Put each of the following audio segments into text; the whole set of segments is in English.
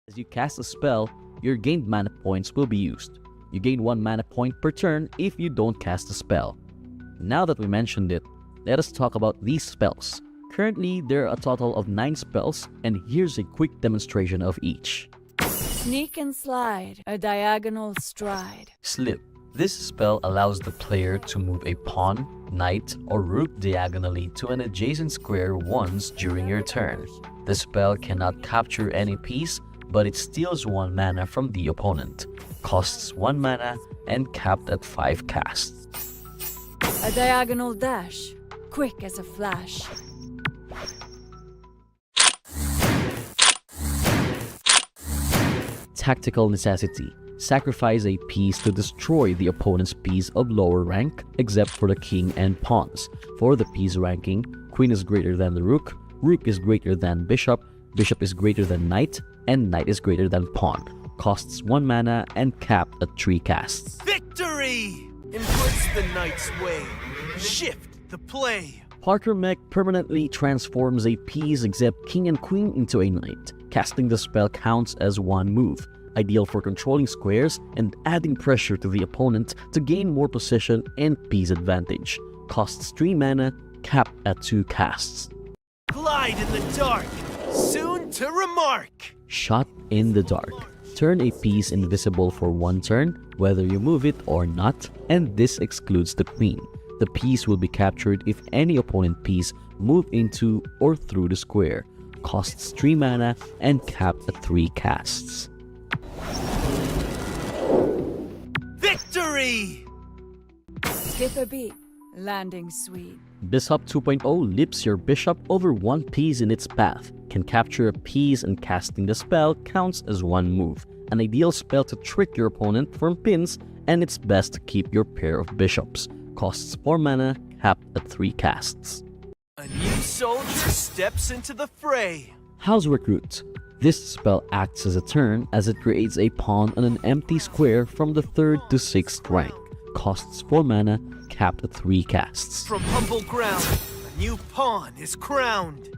As you cast a spell, your gained mana points will be used. You gain 1 mana point per turn if you don't cast a spell. Now that we mentioned it, let us talk about these spells. Currently, there are a total of 9 spells, and here's a quick demonstration of each. Sneak and slide, a diagonal stride. Slip. This spell allows the player to move a pawn, knight, or rook diagonally to an adjacent square once during your turn. The spell cannot capture any piece, but it steals 1 mana from the opponent. Costs 1 mana and capped at 5 casts. A diagonal dash, quick as a flash. Tactical necessity. Sacrifice a piece to destroy the opponent's piece of lower rank, except for the king and pawns. For the piece ranking, queen is greater than the rook, rook is greater than bishop, bishop is greater than knight, and knight is greater than pawn. Costs 1 mana and capped at 3 casts. Victory! Embrace the knight's way. Shift the play. Parker Mech permanently transforms a piece except king and queen into a knight. Casting the spell counts as 1 move. Ideal for controlling squares and adding pressure to the opponent to gain more position and piece advantage. Costs 3 mana, capped at 2 casts. Glide in the dark, soon to remark. Shot in the dark. Turn a piece invisible for 1 turn, whether you move it or not, and this excludes the queen. The piece will be captured if any opponent piece move into or through the square. Costs 3 mana and capped at 3 casts. Victory! Skip a beat, landing sweet. Bishop 2.0 leaps your bishop over 1 piece in its path. Can capture a piece and casting the spell counts as 1 move. An ideal spell to trick your opponent from pins, and it's best to keep your pair of bishops. Costs 4 mana, capped at 3 casts. A new soldier steps into the fray. House Recruit. This spell acts as a turn as it creates a pawn on an empty square from the 3rd to 6th rank. Costs 4 mana, capped at 3 casts. From humble ground, a new pawn is crowned.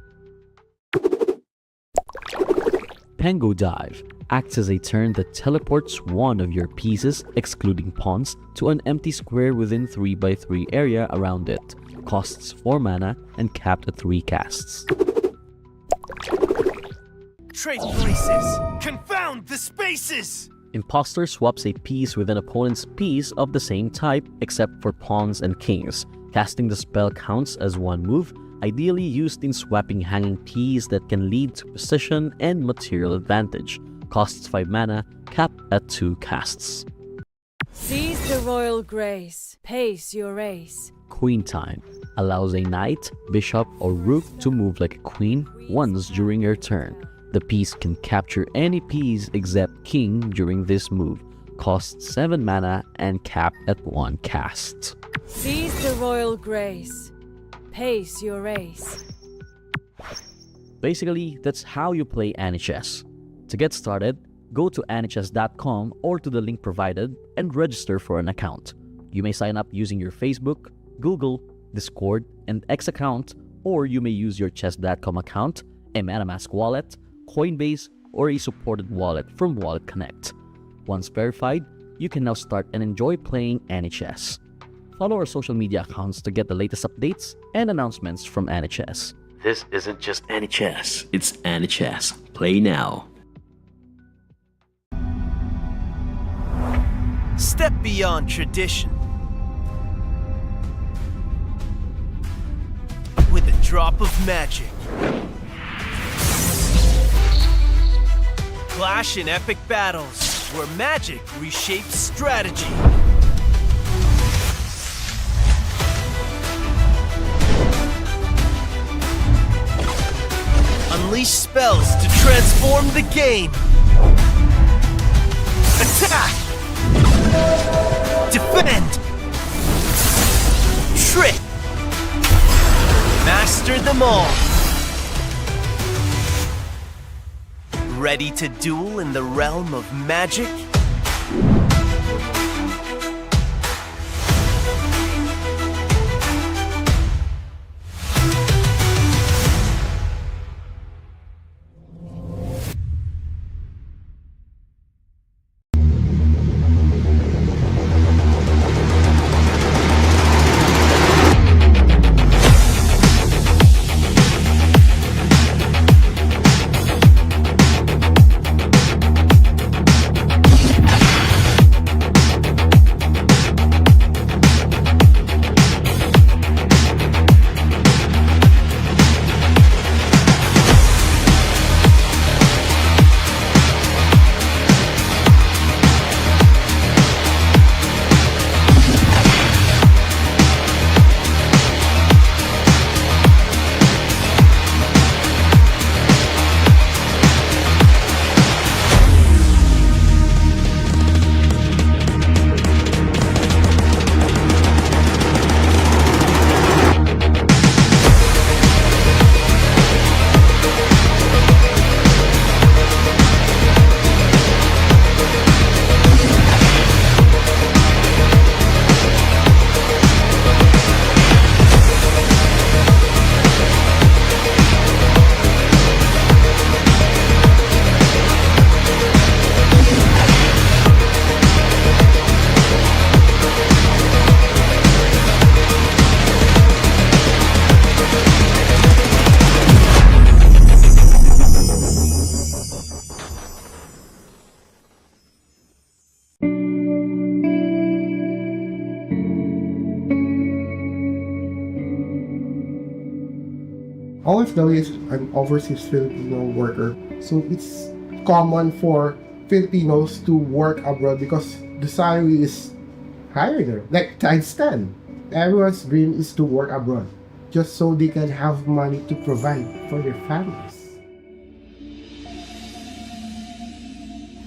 Pango Dive acts as a turn that teleports 1 of your pieces, excluding pawns, to an empty square within 3x3 area around it. Costs 4 mana and capped at 3 casts. Trade places, confound the spaces. Imposter swaps a piece with an opponent's piece of the same type except for pawns and kings. Casting the spell counts as 1 move, ideally used in swapping hanging piece that can lead to position and material advantage. Costs 5 mana, capped at 2 casts. Seize the royal grace, pace your ace. Queen Time allows a knight, bishop, or rook to move like a queen once during your turn. The piece can capture any piece except king during this move. Costs 7 mana and capped at 1 cast. Seize the royal grace, pace your ace. Basically, that's how you play Anichess. To get started, go to anichess.com or to the link provided and register for an account. You may sign up using your Facebook, Google, Discord, and X account, or you may use your chess.com account, a MetaMask wallet, Coinbase, or a supported wallet from Wallet Connect. Once verified, you can now start and enjoy playing Anichess. Follow our social media accounts to get the latest updates and announcements from Anichess. This isn't just Anichess, it's Anichess. Play now. Step beyond tradition. With a drop of magic. Clash in epic battles, where magic reshapes strategy. Unleash spells to transform the game. Attack! Defend! Trick! Master them all. Ready to duel in the realm of magic? OFW is an overseas Filipino worker. So it's common for Filipinos to work abroad because the salary is higher there, like times 10. Everyone's dream is to work abroad just so they can have money to provide for their families.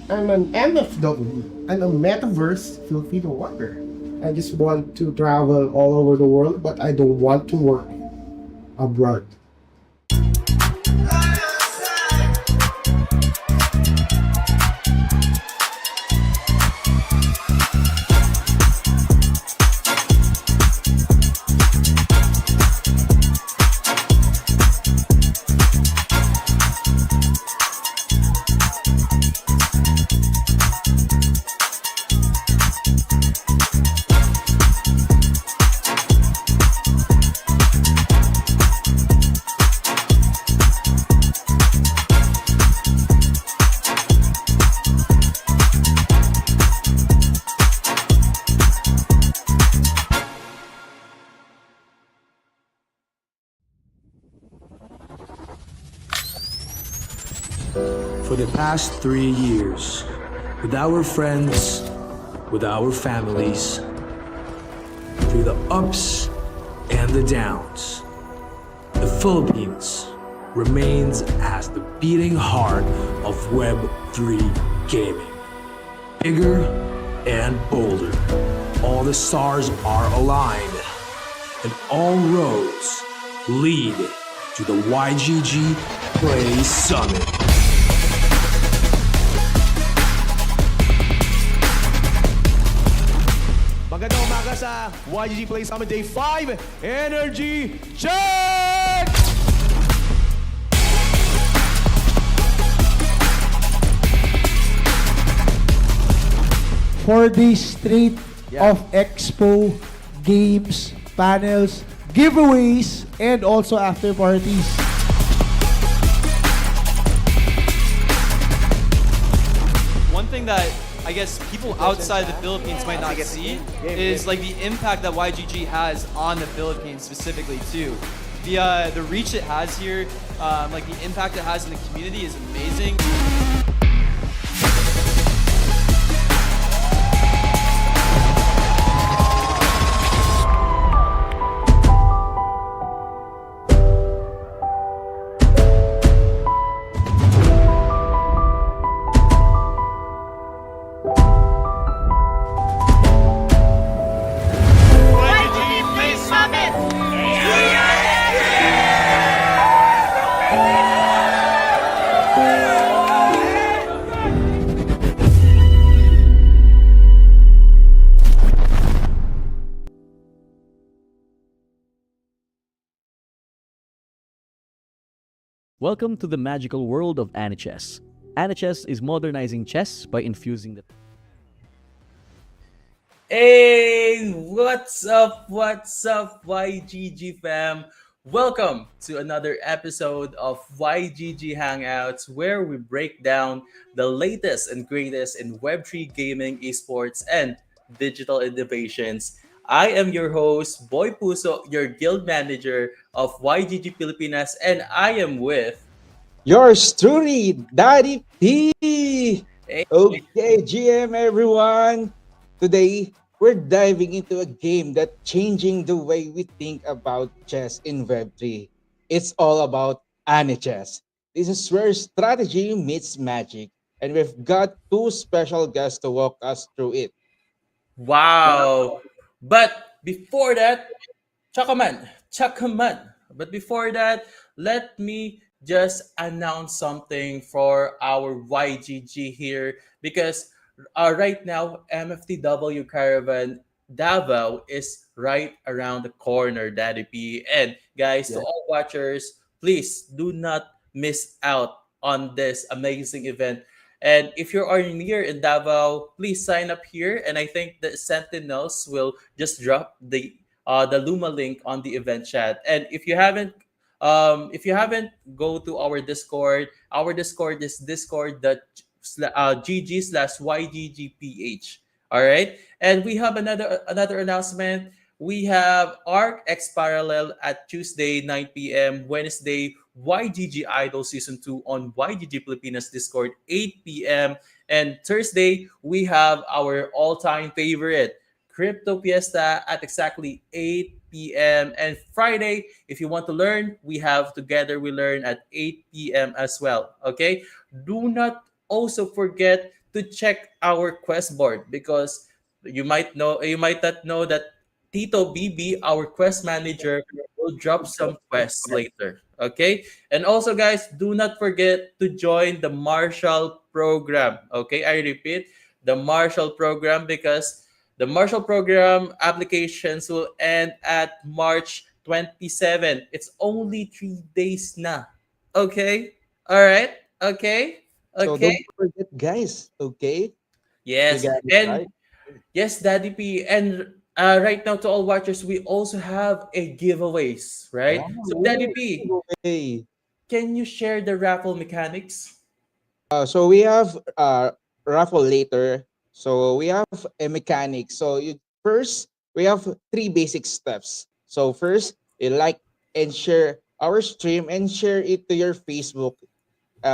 I'm an MFW. I'm a metaverse Filipino worker. I just want to travel all over the world, but I don't want to work abroad. For the past 3 years, with our friends, with our families, through the ups and the downs, the Philippines remains as the beating heart of Web3 gaming. Bigger and bolder, all the stars are aligned, and all roads lead to the YGG Play Summit. Magandang umaga sa YGG Play Summit Day 5. Energy check! For this straight of expo, games, panels, giveaways, and also after parties. One thing that I guess people outside the Philippines might not see is like the impact that YGG has on the Philippines specifically too. The reach it has here, like the impact it has in the community is amazing. Welcome to the magical world of Anichess. Anichess is modernizing chess by infusing the Hey, what's up? What's up, YGG fam? Welcome to another episode of YGG Hangouts, where we break down the latest and greatest in Web3 gaming, esports, and digital innovations. I am your host, Boy Puso, your guild manager of YGG Pilipinas, and I am with. Yours truly, Daddy P. Hey, Okay, GM everyone. Today, we're diving into a game that's changing the way we think about chess in Web3. It's all about Anichess. This is where strategy meets magic, and we've got two special guests to walk us through it. wow. But before that, Chakaman, Chakaman. But before that, let me just announce something for our YGG here because right now MFTW Caravan Davao is right around the corner, Daddy P. And guys, to all watchers, please do not miss out on this amazing event. And if you are near in Davao, please sign up here. And I think the Sentinels will just drop the Luma link on the event chat. And if you haven't go to our Discord is discord.gg/yggph. All right. And we have another announcement. we have Arc X Parallel at Tuesday 9 p.m. Wednesday YGG Idol Season 2 on YGG Filipinas Discord 8 p.m. And Thursday we have our all-time favorite Crypto Fiesta at exactly 8 p.m. And Friday, if you want to learn, we have Together We Learn at 8 p.m. as well. Okay? Do not also forget to check our quest board because you might not know that Tito BB, our quest manager, will drop some quests later. Okay? And also guys, do not forget to join the Marshall program. Okay? I repeat, the Marshall program because the Marshall program applications will end at March 27. It's only 3 days na. Okay? All right? Okay? So Okay? don't forget, guys. Okay, you Yes. got it And right. yes, Daddy P. And right now, to all watchers, we also have a giveaways, right? Wow, So, Daddy yay, P, giveaway. can you share the raffle mechanics? So we have raffle later. So we have a mechanic. So you first we have three basic steps. So first, you like and share our stream and share it to your Facebook.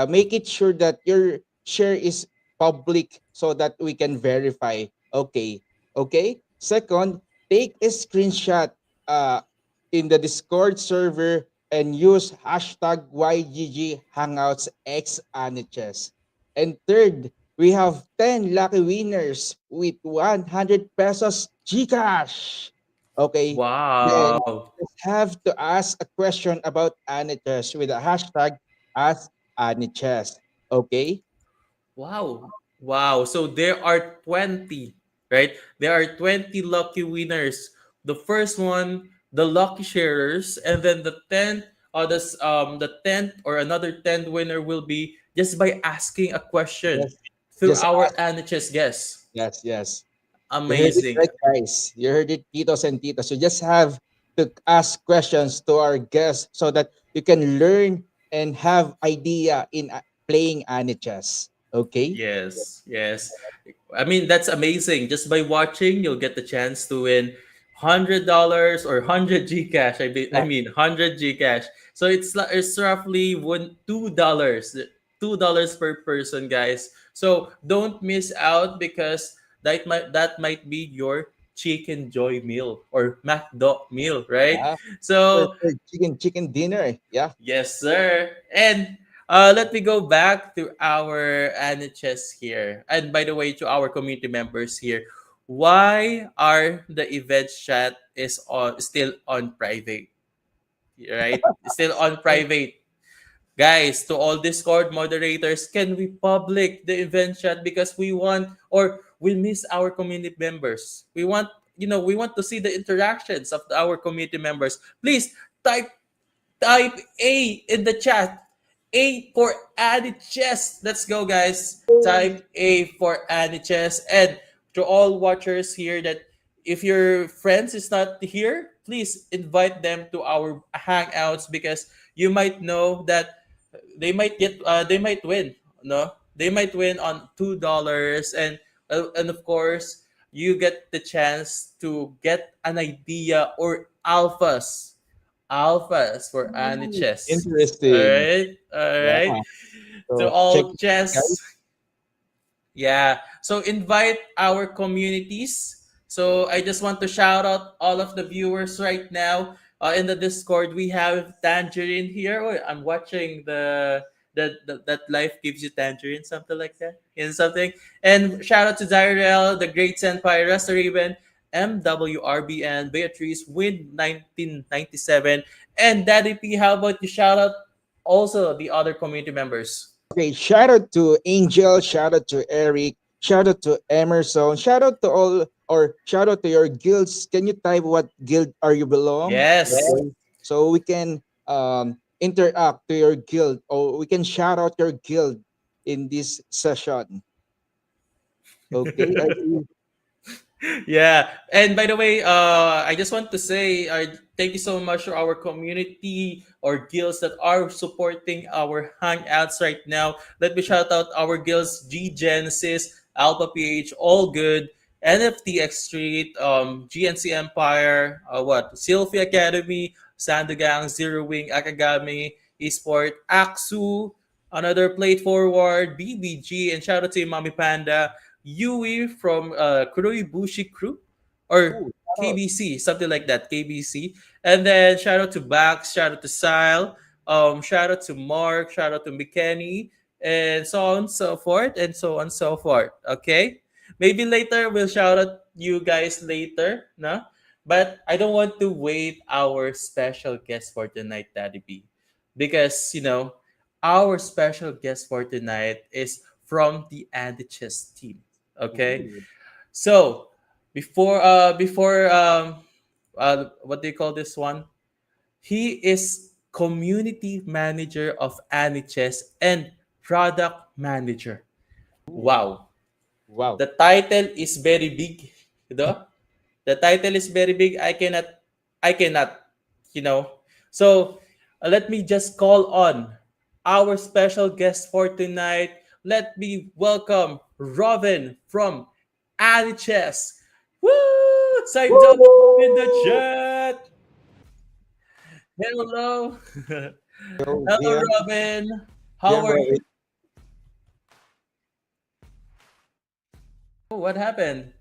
Make it sure that your share is public so that we can verify. Okay. Okay. Second, take a screenshot uh, in the Discord server and use hashtag YGG Hangouts X Anichess. And third, we have 10 lucky winners with 100 pesos Gcash. Okay. Then Wow. just have to ask a question about Anichess with a hashtag Ask Anichess. Okay? Wow. Wow. So, there are 20, right? There are 20 lucky winners. The first one, the lucky sharers, and then the 10th or another 10th winner will be just by asking a question Just through just our ask. NHS guests. Yes, yes. You heard it Amazing. right, guys. You heard it, titos and titas. You just have to ask questions to our guests so that you can learn and have idea in playing Anichess. Okay? Yes, yes. I mean, that's amazing. Just by watching, you'll get the chance to win $100 or 100 Gcash. I Yeah. mean, 100 Gcash. So it's roughly $2, $2 per person, guys. So don't miss out because that might be your chicken joy meal or McDo meal, right? Yeah. So For chicken dinner. Yeah. yes, sir. And let me go back to our NHS here. And by the way, to our community members here, why are the event chat is on still on private? Right? Still on private. Guys, to all Discord moderators, can we public the event chat because we want or we miss our community members. We want to see the interactions of our community members. Please type type A in the chat. A for Anichess. Let's go, guys. Type A for Anichess. And to all watchers here that if your friends is not here, please invite them to our hangouts because you might know that they might win. No, they might win on $2 and of course you get the chance to get an idea or alphas for Anichess. All Interesting. right, all Yeah. right. To So check all it out, chess, guys. yeah. So invite our communities. So I just want to shout out all of the viewers right now in the Discord. We have Tangerine here. Oh, I'm watching that life gives you tangerine, something like that. And something. And shout out to Zyrel, the Great Senpai, Rasta Raven, MWRBN, Beatrice, Win 1997, and Daddy P. How about you shout out also the other community members? Okay, shout out to Angel, shout out to Eric, shout out to Emerson, shout out to all or shout out to your guilds. Can you type what guild are you belong? Yes. Okay. So we can interact to your guild or we can shout out your guild in this session. Okay. Yeah. And by the way, I just want to say thank you so much to our community or guilds that are supporting our hangouts right now. Let me shout out our guilds G Genesis, Alpha PH, All Good, NFTX Street, GNC Empire, what? Sylvie Academy, Sandogang, Zero Wing, Akagami, Esport, Aksu, another Plate Forward, BBG, and shout out to Mami Panda, Yui from Kuroi Bushi Crew, or Ooh, KBC, something like that, KBC. And then shout out to Bax, shout out to Sile, shout out to Mark, shout out to McKenny, and so on and so forth, and so on and so forth. Okay? Maybe later we'll shout out you guys later, no? But I don't want to wait our special guest for tonight, Daddy B. Because, our special guest for tonight is from the Anichess team. Okay? ooh. So, before what do you call this one? He is community manager of Anichess and product manager. Wow. Wow. The title is very big, you know? The title is very big. I cannot, you know. So let me just call on our special guest for tonight. Let me welcome Robin from Anichess. Woo! Side up in the chat. Hello. So, Hello, yeah, Robin. How yeah, are you? What happened?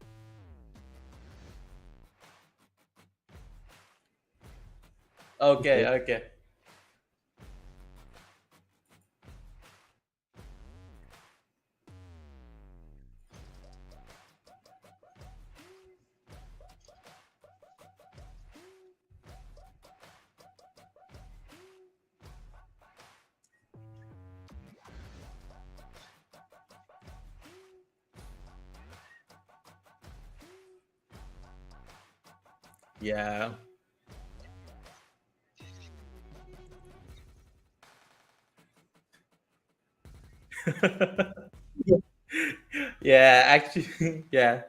Okay, okay. okay. Yeah. Yeah, actually, yeah.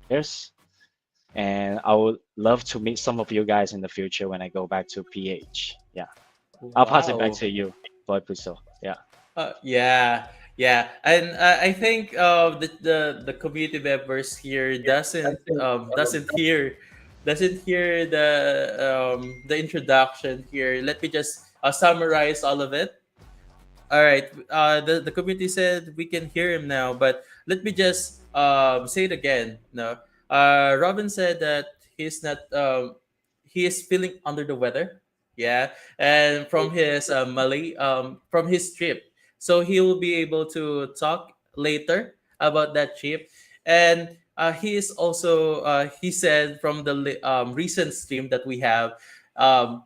Years. And I would love to meet some of you guys in the future when I go back to PH. Yeah, I'll pass it back Wow. to you, Boy Puso. Yeah. Yeah, yeah, and I think the community members here doesn't hear the introduction here. Let me just summarize all of it. All right. The community said we can hear him now, but let me just say it again. No. Robin said that he's not. He is feeling under the weather. Yeah, and from his trip, so he will be able to talk later about that trip, and he is also he said from the recent stream that we have, um,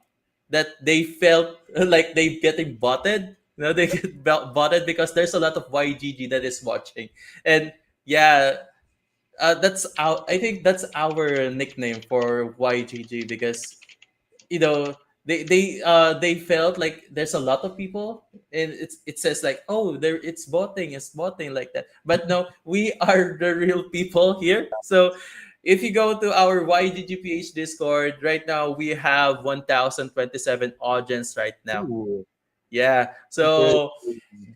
that they felt like they getting botted. They get botted because there's a lot of YGG that is watching, and yeah, that's our. I think that's our nickname for YGG because you know they felt like there's a lot of people and it says like, oh, there it's voting like that, but no, we are the real people here. So if you go to our YGGPH Discord right now, we have 1027 audience right now. Ooh, Yeah, good. so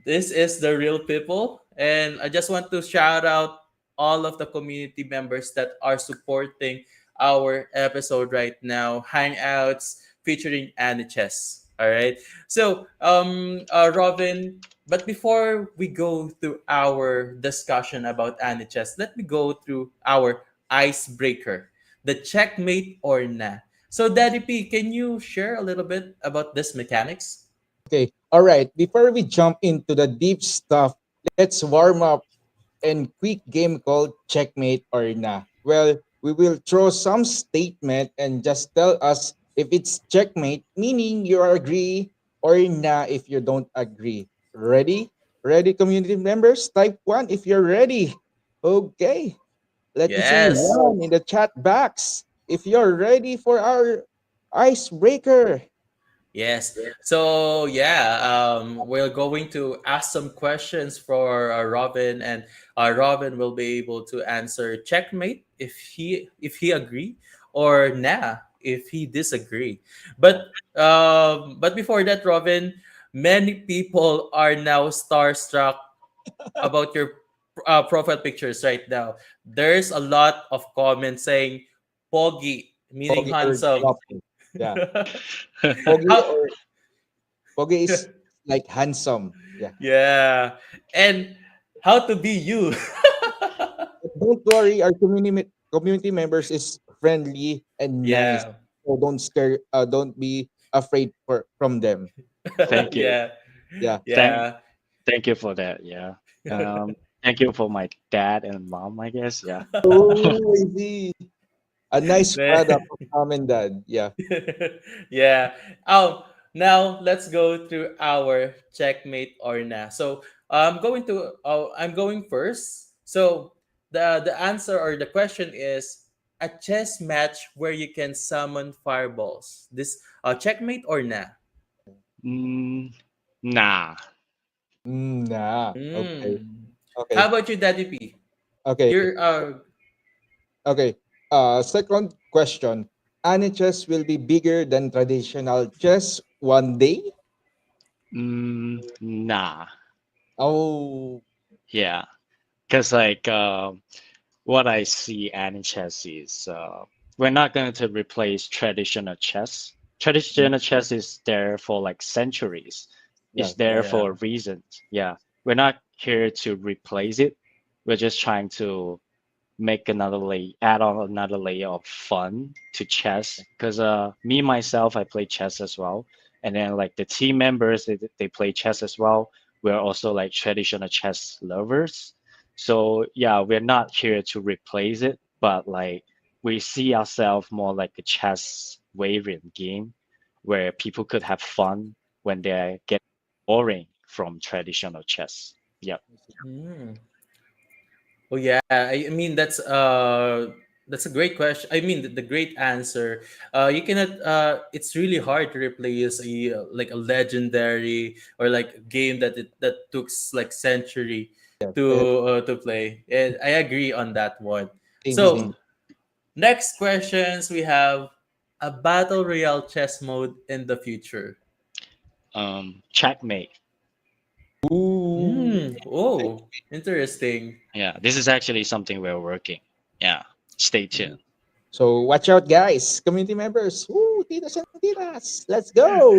this is the real people, and I just want to shout out all of the community members that are supporting our episode right now. Hangouts featuring Anichess. All right. So, Robin, but before we go through our discussion about Anichess, let me go through our icebreaker, the checkmate or nah. So, Daddy P, can you share a little bit about this mechanics? Okay. All right. Before we jump into the deep stuff, let's warm up and quick game called checkmate or nah. Well, we will throw some statement and just tell us if it's checkmate, meaning you agree, or nah if you don't agree. Ready? Ready, community members? Type one if you're ready. Okay. Let me see Yes. one in the chat box if you're ready for our icebreaker. Yes. So yeah, we're going to ask some questions for Robin, and Robin will be able to answer checkmate if he agree, or nah if he disagree. But before that, Robin, many people are now starstruck about your profile pictures right now. There's a lot of comments saying "pogi," meaning Pogi or handsome. guapo. Yeah. Pogi How? or Pogi is like handsome. Yeah. Yeah, and how to be you? Don't worry, our community members is friendly and nice. Yeah, So don't scare. Don't be afraid from them. Thank you. yeah, Yeah. Thank yeah. thank you for that. Yeah. Thank you for my dad and mom, I guess. Yeah. Oh, I see. A nice Man. product of mom and dad. Yeah. Yeah. Now let's go through our checkmate or nah. So I'm going first. So the answer or the question is a chess match where you can summon fireballs. This checkmate or nah? Mm, nah. Nah. Okay. Mm. How Okay. about you, Daddy P? Okay. You're Okay. Second question. Anichess will be bigger than traditional chess one day? Nah. Oh, Yeah. Cause like what I see chess is we're not going to replace traditional chess. yeah. Traditional chess is there for like centuries. Yeah. It's there yeah. for a reason. Yeah. We're not here to replace it. We're just trying to make another add on another layer of fun to chess. Because me myself, I play chess as well, and then like the team members, they play chess as well. We're also like traditional chess lovers. So yeah, we're not here to replace it, but like we see ourselves more like a chess variant game where people could have fun when they get boring from traditional chess. Yep. Mm. Oh yeah, I mean that's a great question. I mean the great answer. You cannot. It's really hard to replace like a legendary or like a game that took like century Yes. And to play. And I agree on that one. same, So same. next questions we have a battle royale chess mode in the future. Checkmate. Ooh. Hmm. Oh, interesting. Yeah, this is actually something we're working. Yeah, stay tuned. So watch out, guys. Community members. Woo, titas and titas. Let's go.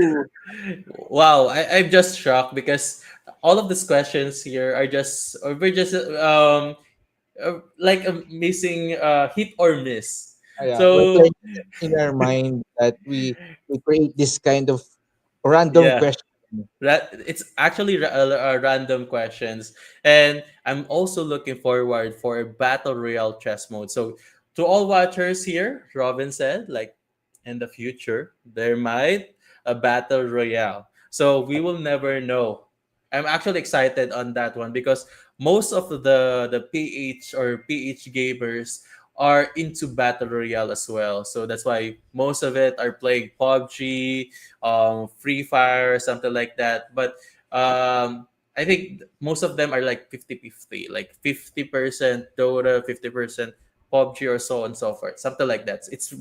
Wow, I'm just shocked because all of these questions here are just or we're just like a missing hit or miss. Yeah, we're So playing in our mind that we create this kind of random yeah, question. it's actually random questions, and I'm also looking forward for a battle royale chess mode. So to all watchers here, Robin said like in the future there might a battle royale. So we will never know. I'm actually excited on that one because most of the PH or PH gamers are into battle royale as well. So that's why most of it are playing PUBG, Free Fire, something like that. But I think most of them are like 50-50, like 50% Dota, 50% PUBG, or so on and so forth, something like that. It's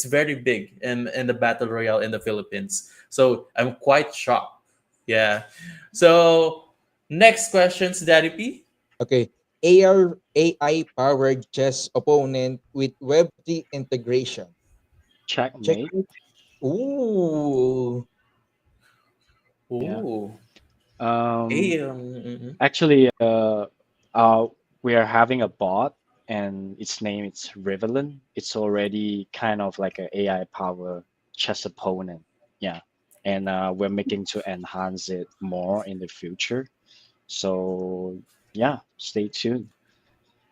very big in the battle royale in the Philippines. So I'm quite shocked. Yeah. So next questions, Daddy P. Okay. AR AI powered chess opponent with Web3 integration. Check. Checkmate. Ooh. Yeah. Ooh. Um, Mhm. actually, we are having a bot, and its name is Rivelin. It's already kind of like an AI power chess opponent. Yeah, and we're making to enhance it more in the future. So yeah, stay tuned.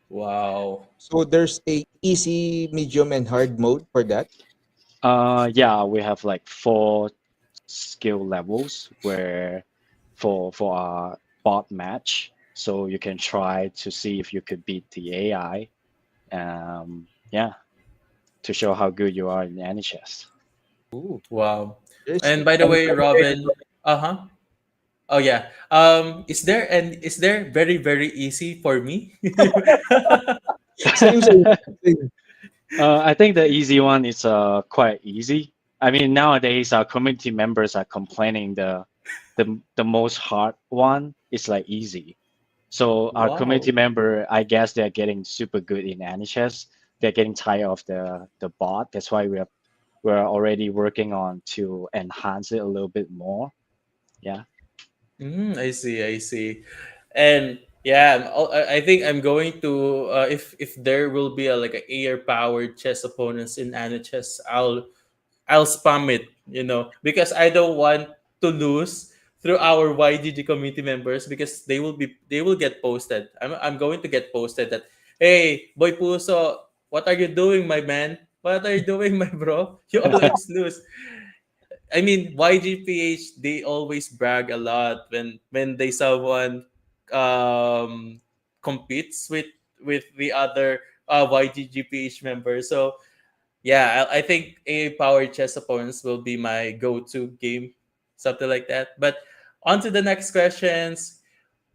Wow. So there's a easy, medium, and hard mode for that. Yeah, we have like four skill levels where for our bot match. So you can try to see if you could beat the AI. Yeah, to show how good you are in Anichess. Ooh. Wow. There's And by the way, Robin, uh-huh. Oh yeah. Is there very very easy for me? same, same, same. I think the easy one is quite easy. I mean, nowadays our community members are complaining the most hard one is like easy. So our community Wow. member, I guess they're getting super good in Anichess. They're getting tired of the bot. That's why we're already working on to enhance it a little bit more. Yeah. I see, I see. And yeah, I think I'm going to if there will be a like a air powered chess opponents in Ana chess, I'll spam it, because I don't want to lose through our YGG community members because they will get posted. I'm going to get posted that, hey, Boy Puso, what are you doing, my man? What are you doing, my bro? You always lose. I mean, YGPH, they always brag a lot when they someone um competes with the other YGGPH members. So yeah, I think a power chess opponents will be my go-to game, something like that. But on to the next questions.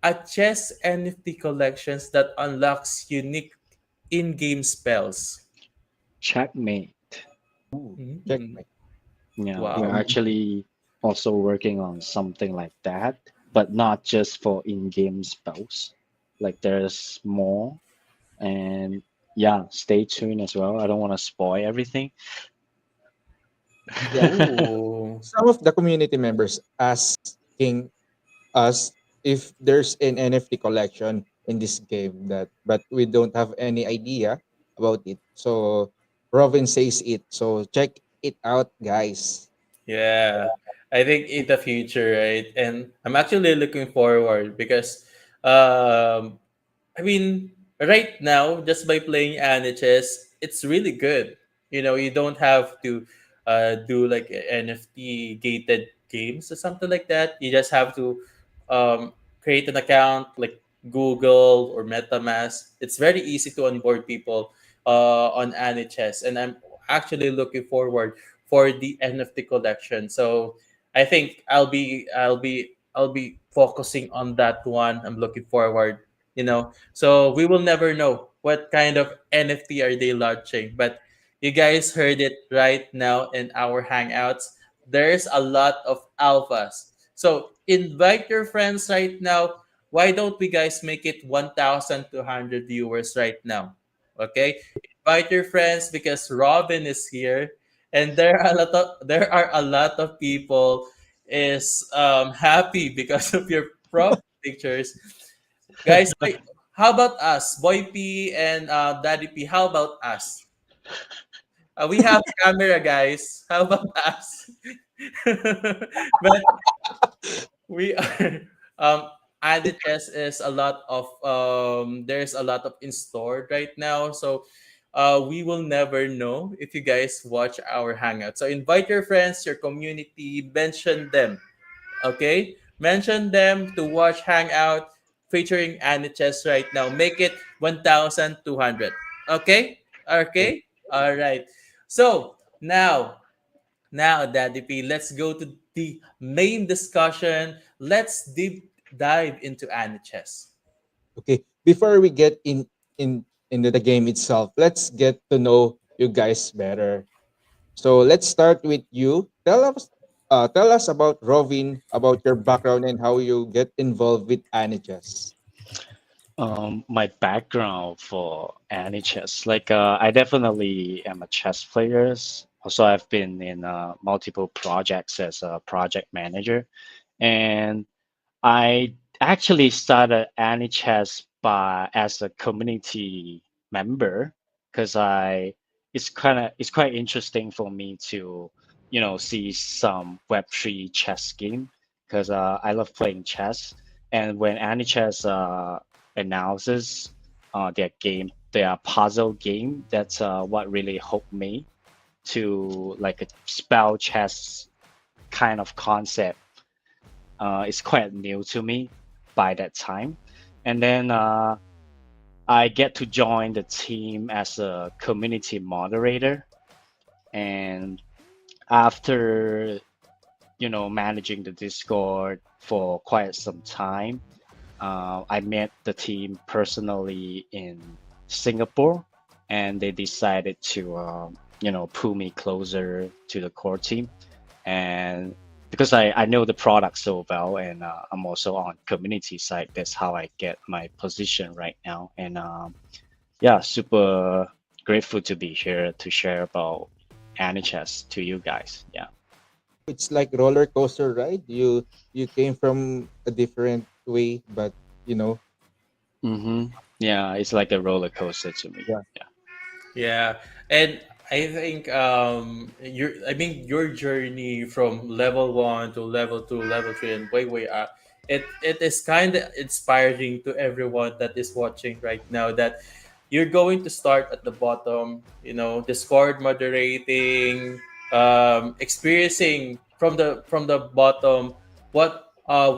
A chess NFT collections that unlocks unique in-game spells. Checkmate. Ooh, Mhm. checkmate. Yeah, we're Wow. actually also working on something like that, but not just for in-game spells. Like there's more, and yeah, stay tuned as well. I don't want to spoil everything. Yeah. Ooh. Some of the community members asking us if there's an NFT collection in this game that but we don't have any idea about it. So Robin says it. So check it out, guys. Yeah, I think in the future, right? And I'm actually looking forward because, um, I mean, right now, just by playing Anichess, it's really good. You don't have to do like NFT gated games or something like that. You just have to create an account like Google or MetaMask. It's very easy to onboard people on Anichess, and I'm actually looking forward for the NFT collection. So I think I'll be focusing on that one. I'm looking forward. So we will never know what kind of NFT are they launching. But you guys heard it right now in our hangouts. There's a lot of alphas. So invite your friends right now. Why don't we guys make it 1,200 viewers right now? Okay? Invite your friends because Robin is here and there are a lot of people is happy because of your prop pictures. Guys, wait, how about us? Boy P and Daddy P, how about us? We have camera, guys. How about us? But we are Adidas is a lot of there's a lot of in store right now. So we will never know if you guys watch our hangout. So invite your friends, your community, mention them. Okay? Mention them to watch Hangout featuring Anichess right now. Make it 1,200. Okay? Okay? All right. So now, Daddy P, let's go to the main discussion. Let's deep dive into Anichess. Okay. Before we get into the game itself, let's get to know you guys better. So let's start with you. Tell us about Rovin, about your background and how you get involved with Anichess. My background for any chess, like I definitely am a chess player. Also, I've been in multiple projects as a project manager, and I actually started Anichess by as a community member because I it's quite interesting for me to see some Web3 chess game because I love playing chess, and when Anichess announces their puzzle game, that's what really hooked me to like a spell chess kind of concept. It's quite new to me by that time. And then I get to join the team as a community moderator. And after, managing the Discord for quite some time, I met the team personally in Singapore. and they decided to pull me closer to the core team. And because I know the product so well, and I'm also on community side, that's how I get my position right now. And yeah, super grateful to be here to share about Anichess to you guys. Yeah. It's like roller coaster ride. You came from a different way, but you know, Mm-hmm. Yeah, it's like a roller coaster to me. yeah. Yeah. Yeah, and I think your journey from level one to level two, level three, and way up. It is kind of inspiring to everyone that is watching right now that you're going to start at the bottom. Discord moderating, experiencing from the bottom. What are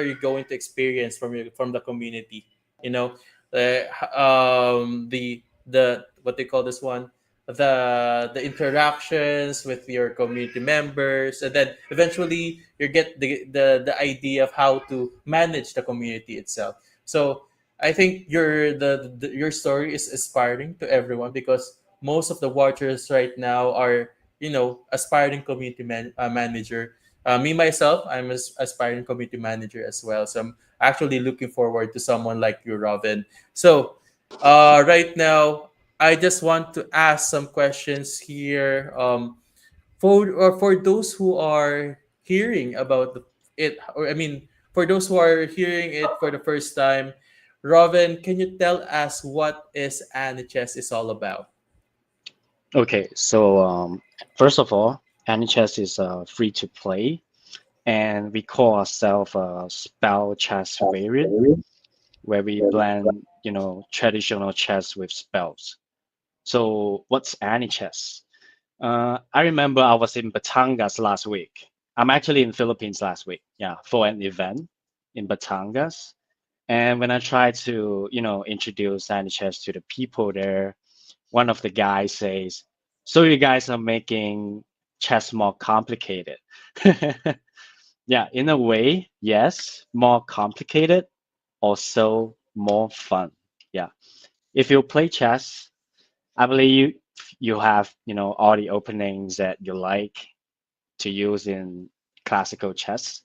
you going to experience from the community? You know, the what they call this one, the interactions with your community members, and then eventually you get the idea of how to manage the community itself. So I think your story is inspiring to everyone because most of the watchers right now are aspiring community manager. Me myself, I'm an aspiring community manager as well, so I'm actually looking forward to someone like you, Robin. So, right now, I just want to ask some questions here. For those who are hearing about it, or I mean, for those who are hearing it for the first time, Robin, can you tell us what is Anichess is all about? Okay, so first of all, Anichess is free to play, and we call ourselves a spell chess variant, where we blend, traditional chess with spells. So what's Anichess? I remember I was in Batangas last week. I'm actually in Philippines last week, yeah, for an event in Batangas. And when I tried to, introduce Anichess to the people there, one of the guys says, "So you guys are making chess more complicated." Yeah, in a way, yes, more complicated, also more fun. Yeah. If you play chess, I believe you have, all the openings that you like to use in classical chess.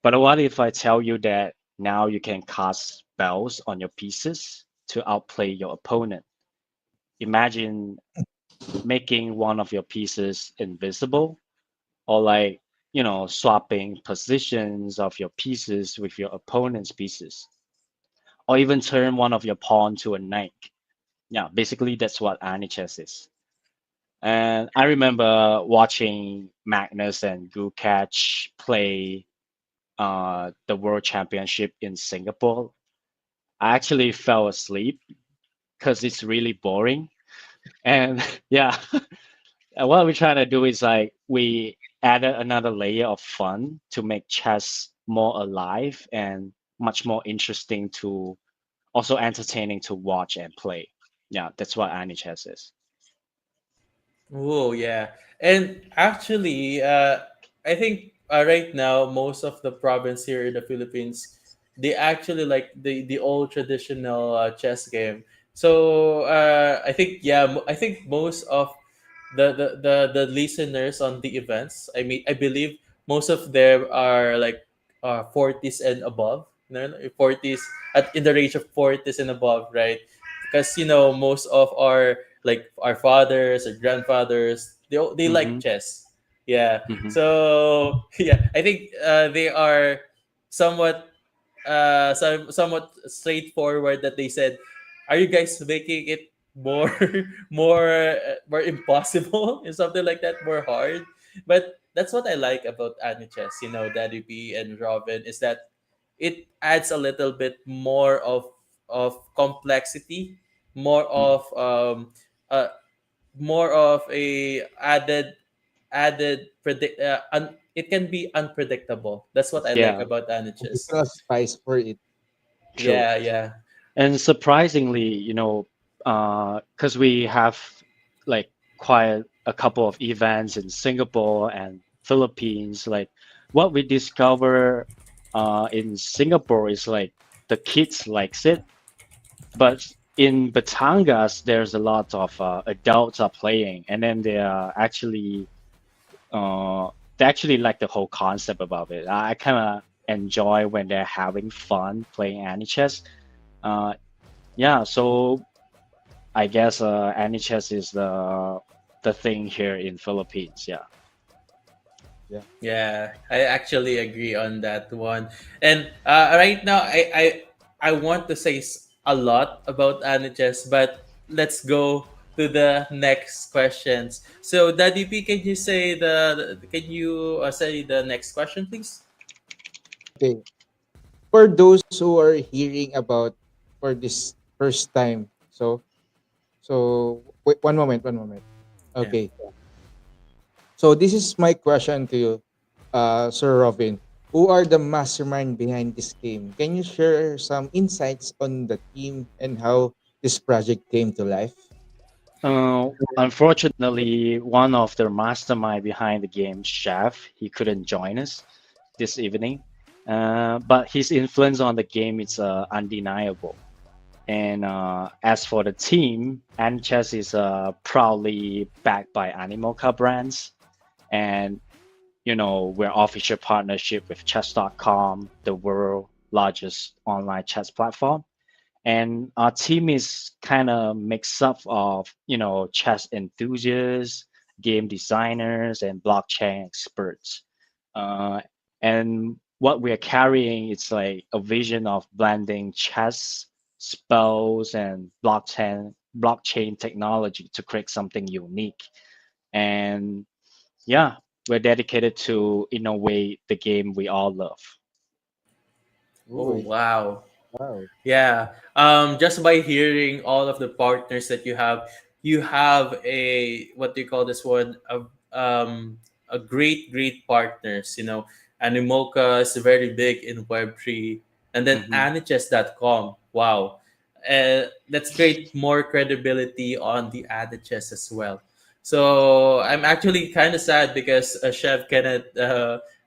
But what if I tell you that now you can cast spells on your pieces to outplay your opponent? Imagine making one of your pieces invisible, or like, swapping positions of your pieces with your opponent's pieces, or even turn one of your pawn to a knight. Yeah, basically that's what Anichess is. And I remember watching Magnus and Gukach play the World Championship in Singapore. I actually fell asleep because it's really boring. And yeah, and what we're trying to do is like we added another layer of fun to make chess more alive and much more interesting to also entertaining to watch and play. Yeah, that's what Annie Chess is. Oh yeah, and actually, I think right now most of the province here in the Philippines, they actually like the old traditional chess game. So I think I think most of the listeners on the events, I mean, I believe most of them are like 40s and above, 40s at in the range of 40s and above, right? Because most of our fathers or grandfathers, they like Mm-hmm. chess. Yeah. Mm-hmm. So yeah, I think they are somewhat somewhat straightforward that they said, "Are you guys making it more more impossible and something like that, more hard?" But that's what I like about Anichess, Daddy B and Robin, is that it adds a little bit more of complexity, more of uh more of a it can be unpredictable. That's what I like Yeah, about Anichess. Extra spice for it. true. Yeah, yeah. And surprisingly, because we have like quite a couple of events in Singapore and Philippines, like what we discover in Singapore is like the kids likes it, but in Batangas, there's a lot of adults are playing, and then uh, they actually like the whole concept about it. I kind of enjoy when they're having fun playing Anichess. Uh, yeah, so I guess Anichess is the thing here in Philippines. Yeah. Yeah. Yeah, I actually agree on that one. And right now, I want to say a lot about Aniches, but let's go to the next questions. So, Daddy P, can you say can you say the next question, please? Okay. For those who are hearing about for this first time, so wait, one moment. Yeah. Okay. So this is my question to you, Sir Robin. Who are the mastermind behind this game? Can you share some insights on the team and how this project came to life? Unfortunately, one of the mastermind behind the game, Chef, he couldn't join us this evening. But his influence on the game is undeniable. And as for the team, Anchess is proudly backed by Animal Car brands. And, we're official partnership with chess.com, the world largest online chess platform. And our team is kind of mix up of, chess enthusiasts, game designers, and blockchain experts. Uh, and what we're carrying is like a vision of blending chess, spells, and blockchain technology to create something unique. And yeah, we're dedicated to innovate the game we all love. Oh, Oh, wow. wow. Yeah. Just by hearing all of the partners that you have what do you call this one? A great partners. Animoca is very big in Web3, and then Hmm. Anichess.com. Wow. That's great. More credibility on the Anichess as well. So I'm actually kind of sad because Chef Kenneth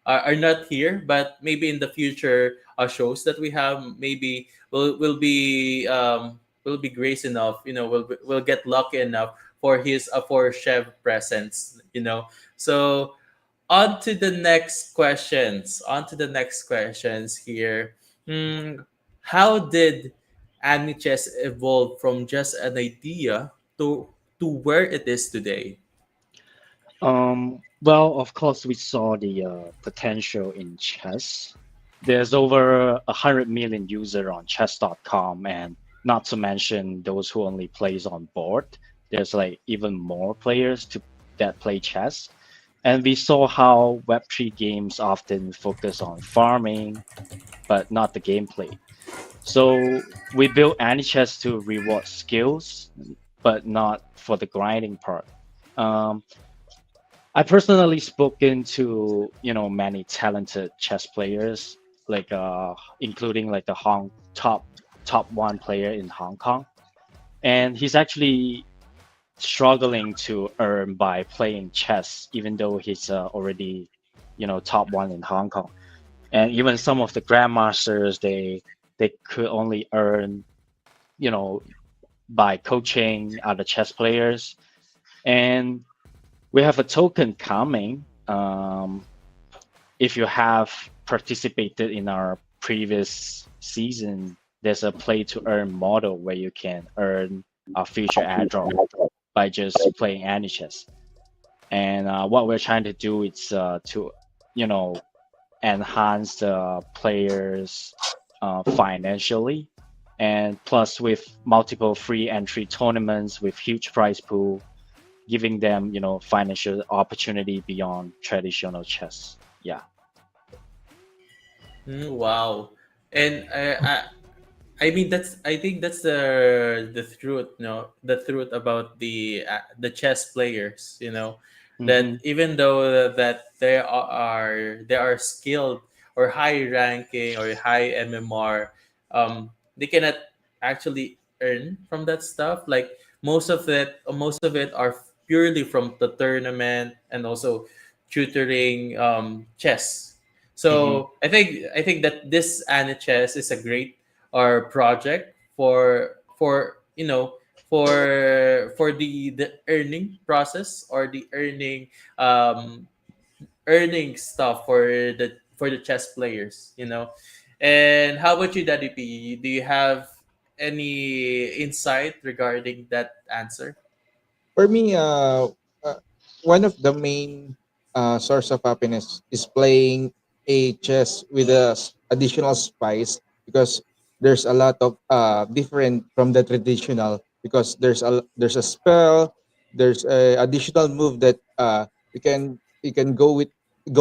are not here, but maybe in the future shows that we have, maybe will be grace enough, will get lucky enough for his for Chef presence, so on to the next questions here. How did Aniches evolve from just an idea to where it is today? Well, of course, we saw the potential in chess. There's over 100 million user on chess.com, and not to mention those who only plays on board. There's like even more players that play chess. And we saw how Web3 games often focus on farming, but not the gameplay. So we built AnyChess to reward skills, but not for the grinding part. Um, I personally spoken to many talented chess players, like including like the Hong top one player in Hong Kong, and he's actually struggling to earn by playing chess, even though he's already top one in Hong Kong. And even some of the grandmasters, they could only earn you know by coaching other chess players. And we have a token coming. If you have participated in our previous season, there's a play to earn model where you can earn a future airdrop by just playing Anichess. And what we're trying to do is to, you know, enhance the players financially. And plus, with multiple free entry tournaments with huge prize pool, giving them, financial opportunity beyond traditional chess. Yeah. Wow. And I mean I think that's the truth, the truth about the chess players, that Hmm. even though that they are skilled or high ranking or high MMR, they cannot actually earn from that stuff. Like most of it are purely from the tournament and also tutoring chess. Hmm. So I think that this Anichess is a great project for for the earning process or the um earning stuff for the chess players. And how about you, Daddy P? Do you have any insight regarding that answer? For me, one of the main source of happiness is playing a chess with a additional spice, because there's a lot of different from the traditional, because there's a spell, there's a additional move that you can go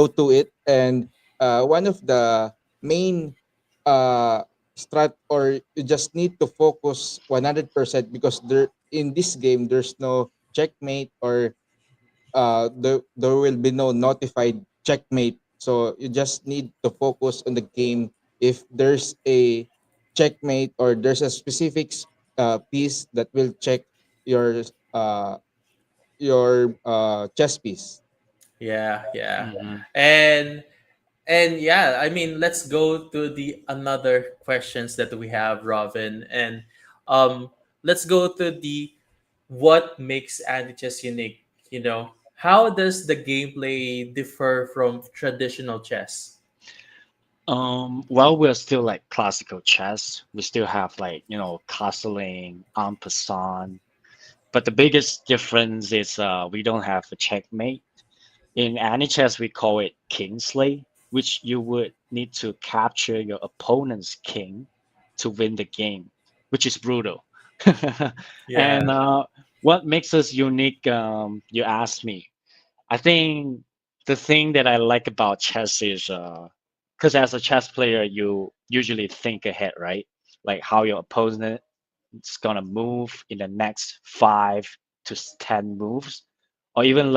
to it. And one of the main uh strat, or you just need to focus 100%, because there in this game there's no checkmate, or there will be no notified checkmate. So you just need to focus on the game. If there's a checkmate, or there's a specific piece that will check your uh chess piece. Yeah, yeah. Hmm. And yeah, I mean, let's go to the another questions that we have, Robin. And um let's go to the what makes Anichess unique, How does the gameplay differ from traditional chess? While we're still like classical chess, we still have like, castling, en passant. But the biggest difference is we don't have a checkmate. In Anichess, we call it Kingsley, which you would need to capture your opponent's king to win the game, which is brutal. And Yeah. what makes us unique, you asked me. I think the thing that I like about chess is because as a chess player, you usually think ahead, right? Like how your opponent is gonna move in the next 5 to 10 moves, or even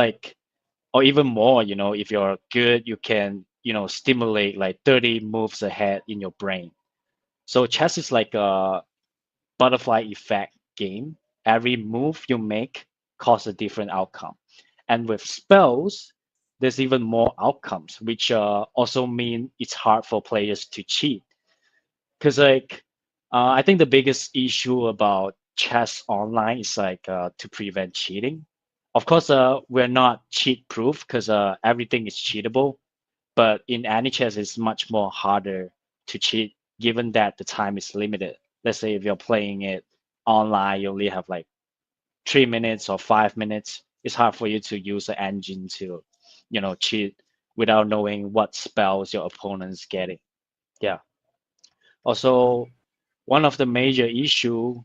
or even more. If you're good, you can stimulate like 30 moves ahead in your brain. So chess is like a butterfly effect game. Every move you make causes a different outcome. And with spells, there's even more outcomes, which also mean it's hard for players to cheat. Because I think the biggest issue about chess online is to prevent cheating. Of course, we're not cheat proof because everything is cheatable. But in any chess, it's much more harder to cheat given that the time is limited. Let's say if you're playing it online, you only have like 3 minutes or 5 minutes. It's hard for you to use the engine to, cheat without knowing what spells your opponent's getting. Yeah. Also, one of the major issue,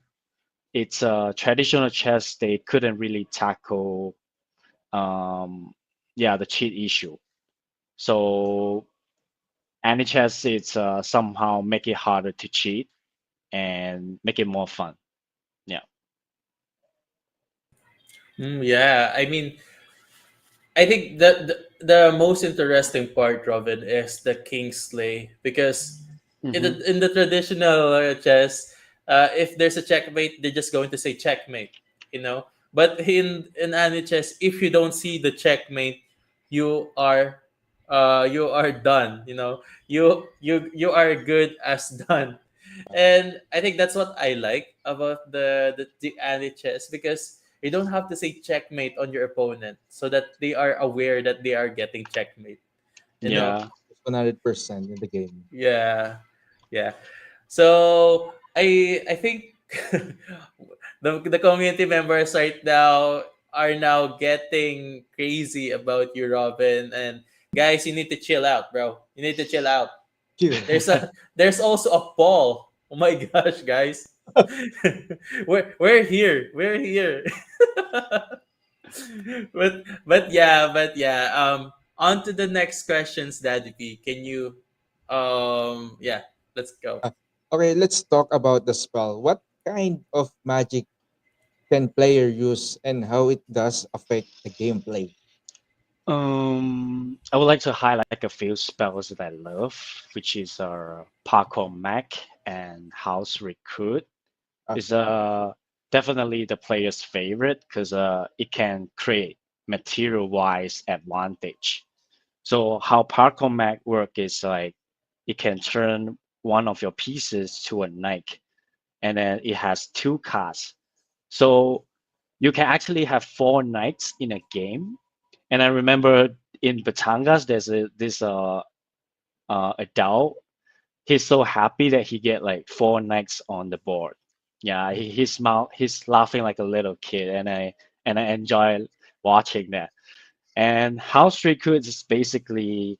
it's traditional chess. They couldn't really tackle, yeah, the cheat issue. So NHS it's somehow make it harder to cheat and make it more fun. Yeah. Yeah, I mean, I think the most interesting part, Robin, is the Kingsley because Hmm. in the traditional chess, if there's a checkmate, they're just going to say checkmate, you know. But in any chess, if you don't see the checkmate, you are you are done. You are good as done, and I think that's what I like about the any chess because you don't have to say checkmate on your opponent so that they are aware that they are getting checkmate. You know? Yeah. 100% in the game. Yeah. Yeah. So I think the community members right now are now getting crazy about you, Robin. And guys, you need to chill out, bro. You need to chill out. Chill. There's also a Paul. Oh my gosh, guys. We're here. We're here. but yeah, on to the next questions, Daddy P. Can you yeah, let's go. Uh, okay, let's talk about the spell. What kind of magic can player use, and how it does affect the gameplay? I would like to highlight a few spells that I love, which is Parkour Mech and House Recruit. Is Okay. definitely the player's favorite because it can create material-wise advantage. So how Parkour Mech work is like it can turn one of your pieces to a knight, and then it has two cards. So you can actually have four knights in a game. And I remember in Batangas, there's this adult. He's so happy that he get like four knights on the board. Yeah, he's laughing like a little kid, and I enjoy watching that. And house recruits is basically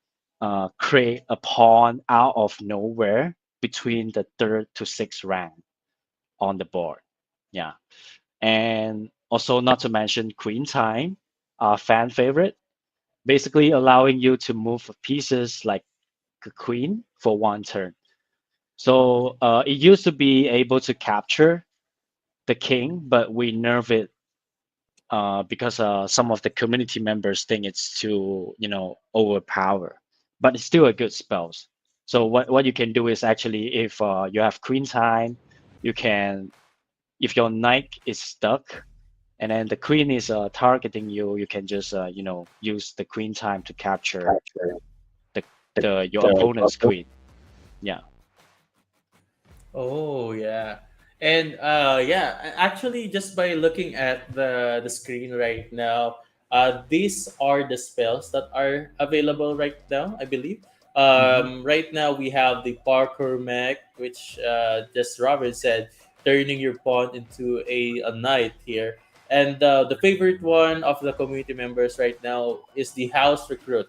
create a pawn out of nowhere between the third to sixth rank on the board. Yeah, and also not to mention queen time, fan favorite, basically allowing you to move pieces like a queen for one turn. So it used to be able to capture the king, but we nerf it because some of the community members think it's too, overpower. But it's still a good spells. So what you can do is actually, if you have queen time, you can, if your knight is stuck and then the queen is targeting you, you can just use the queen time to capture the, the your opponent's queen. Yeah. Oh yeah. And yeah, actually just by looking at the screen right now, these are the spells that are available right now, I believe. Hmm. Right now we have the parkour mech, which just Robert said, turning your pawn into a knight here. And the favorite one of the community members right now is the house recruit.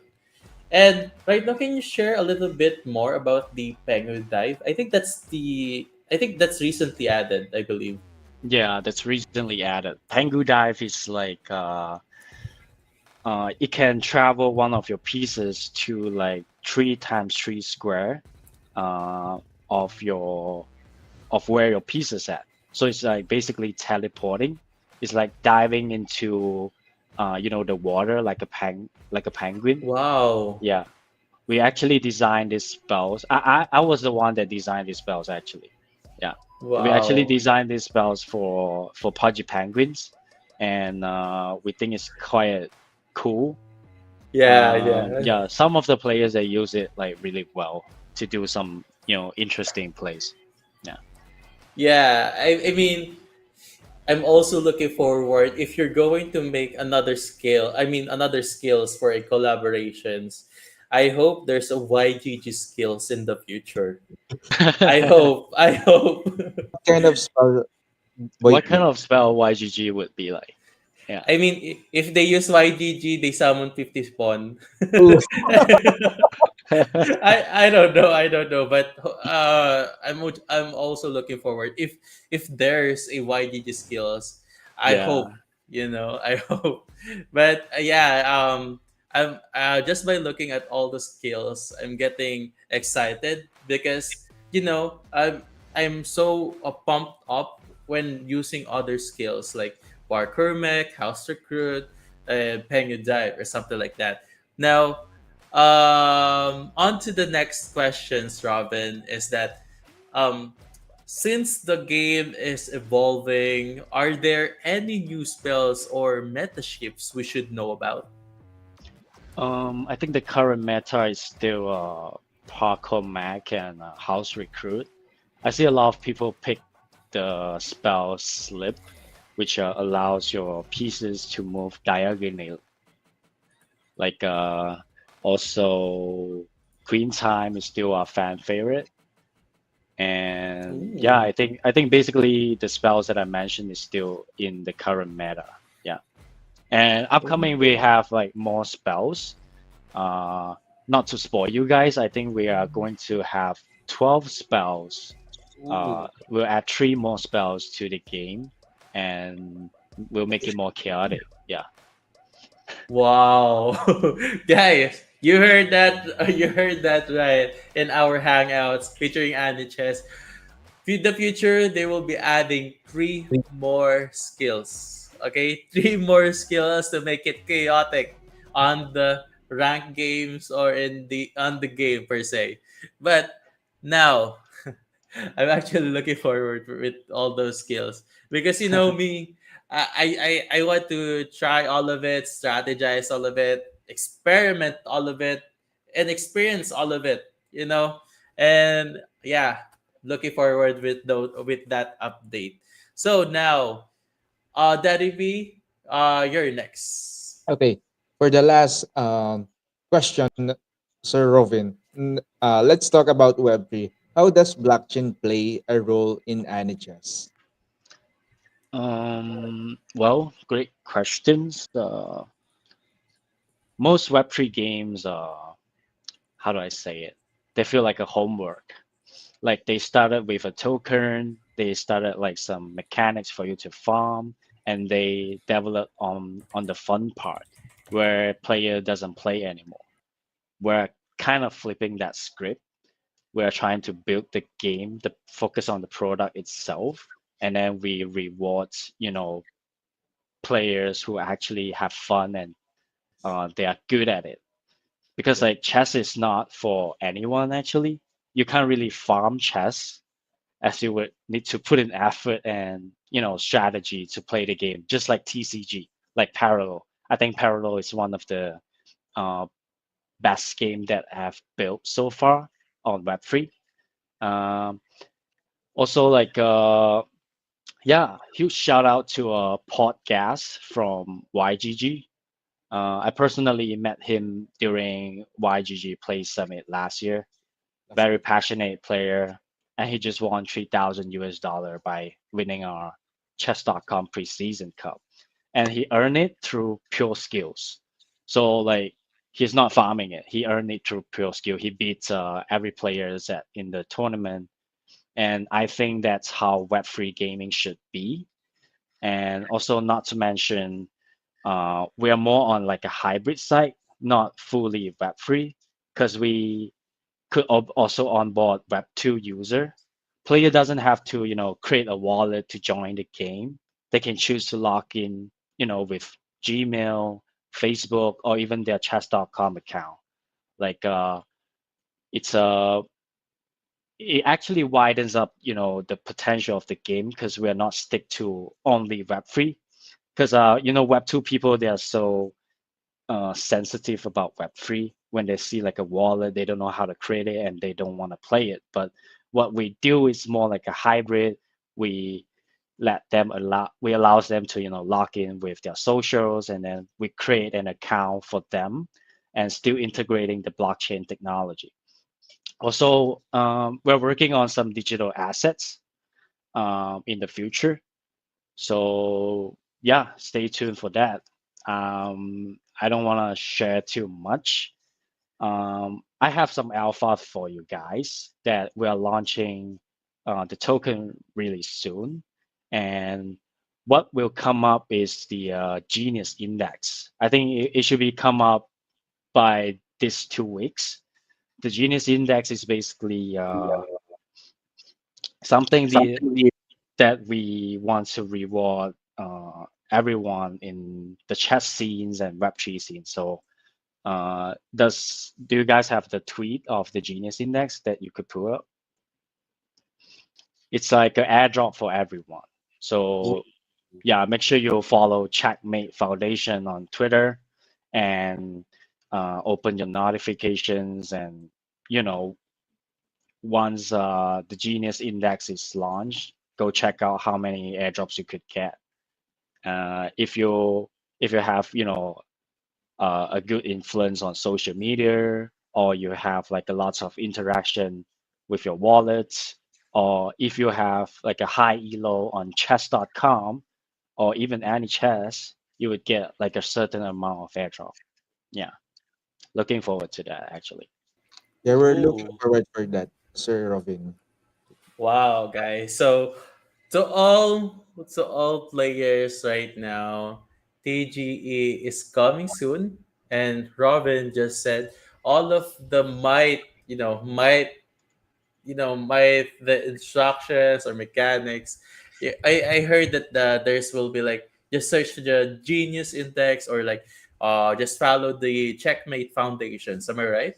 And right now, can you share a little bit more about the penguin dive? I think that's recently added, I believe. Yeah, that's recently added. Pengu dive is like it can travel one of your pieces to like 3 times 3 square uh, of your of where your piece is at. So it's like basically teleporting. It's like diving into the water like a penguin. Wow. Yeah. We actually designed these spells. I was the one that designed these spells actually. Yeah. We actually Wow. designed these spells for pudgy penguins, and we think it's quite cool. Yeah, yeah. Yeah, some of the players they use it like really well to do some interesting plays. Yeah. Yeah, I mean, I'm also looking forward if you're going to make another skills for a collaborations. I hope there's a YGG skills in the future. I hope. I hope. What kind of spell, What kind Boypi? of spell YGG would be like? Yeah. I mean, if they use YGG, they summon 50 spawn. Ooh, I don't know. I don't know, but I'm also looking forward if there's a YGG skills. I Yeah. hope, I hope. But yeah, I'm just by looking at all the skills, I'm getting excited because I'm so pumped up when using other skills like Parkour Mech, House Recruit, Pengu Dive, or something like that. Now, on to the next questions, Robin, is that um, since the game is evolving, are there any new spells or meta shifts we should know about? I think the current meta is still Parkour Mac and House Recruit. I see a lot of people pick the spell Slip, which allows your pieces to move diagonally. Like also Queen Time is still a fan favorite. And yeah, Ooh. I think basically the spells that I mentioned is still in the current meta. Yeah. And upcoming we have like more spells. Uh, Not to spoil you guys, I think we are going to have 12 spells. Ooh. We'll add 3 more spells to the game, and we'll make it more chaotic. Yeah. Wow. Guys, you heard that you heard that right in our hangouts featuring Anichess. In the future, they will be adding three more skills. Okay, three more skills to make it chaotic on the rank games or in the on the game per se. But now, I'm actually looking forward with all those skills because you know me, I want to try all of it, strategize all of it, experiment all of it, and experience all of it. And yeah, looking forward with that update. So now, Daddy V, you're next. Okay. For the last question, Sir Rovin, let's talk about Web3. How does blockchain play a role in Anichess? Well, great questions. Most Web3 games, how do I say it? They feel like a homework. Like they started with a token, they started like some mechanics for you to farm, and they developed on the fun part where player doesn't play anymore. We're kind of flipping that script. We're trying to build the game, the focus on the product itself, and then we reward, players who actually have fun and they are good at it. Because like chess is not for anyone actually. You can't really farm chess as you would need to put in effort and strategy to play the game, just like TCG, like Parallel. I think Parallel is one of the uh, best game that I've built so far on Web3. Um, Also, like yeah, huge shout out to podcast from YGG. I personally met him during YGG Play Summit last year. Very passionate player, and he just won 3,000 US dollar by winning our chess.com preseason cup. And he earned it through pure skills. So like he's not farming it. He earned it through pure skill. He beats every player that in the tournament. And I think that's how Web3 gaming should be. And also not to mention we are more on like a hybrid site, not fully Web3, because we could also onboard Web2 user. Player doesn't have to, create a wallet to join the game. They can choose to log in, with Gmail, Facebook, or even their chess.com account. Like it's a it actually widens up, the potential of the game because we are not stick to only Web3. Because Web2 people they are so sensitive about Web3. When they see like a wallet, they don't know how to create it and they don't want to play it. But what we do is more like a hybrid. We we allows them to log in with their socials, and then we create an account for them and still integrating the blockchain technology. Also, we're working on some digital assets in the future. So yeah, stay tuned for that. I don't want to share too much. I have some alpha for you guys that we are launching the token really soon, and what will come up is the Genius Index. I think it should be come up by this 2 weeks. The Genius Index is basically something that we want to reward everyone in the chat scenes and Web3 scenes. So, do you guys have the tweet of the Genius Index that you could pull up? It's like an airdrop for everyone. So, yeah, make sure you follow Checkmate Foundation on Twitter and open your notifications. And, you know, once the Genius Index is launched, go check out how many airdrops you could get. If you have a good influence on social media, or you have like a lots of interaction with your wallets, or if you have like a high elo on chess.com or even Anichess, you would get like a certain amount of airdrop. Yeah, looking forward to that actually. Yeah, we're looking Ooh, forward for that, Sir Rovin. wow, guys. So to all players right now, TGE is coming soon, and Robin just said all of the might the instructions or mechanics. Yeah, I heard that there's will be like just search the Genius Index or like just follow the Checkmate Foundations. Am I right?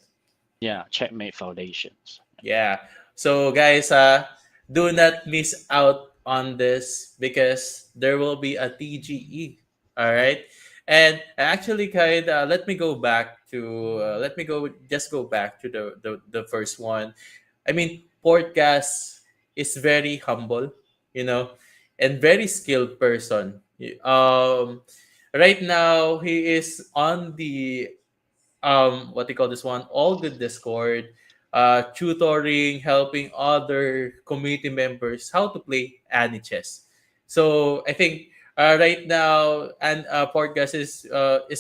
Yeah, Checkmate Foundations. Yeah. So guys, do not miss out on this because there will be a TGE. All right. And actually, kind let me go back to just go back to the first one. I mean, Portgas is very humble, and very skilled person. Um, right now he is on the what they call this one, all good Discord, tutoring, helping other community members how to play Anichess. So I think right now, and Portgas is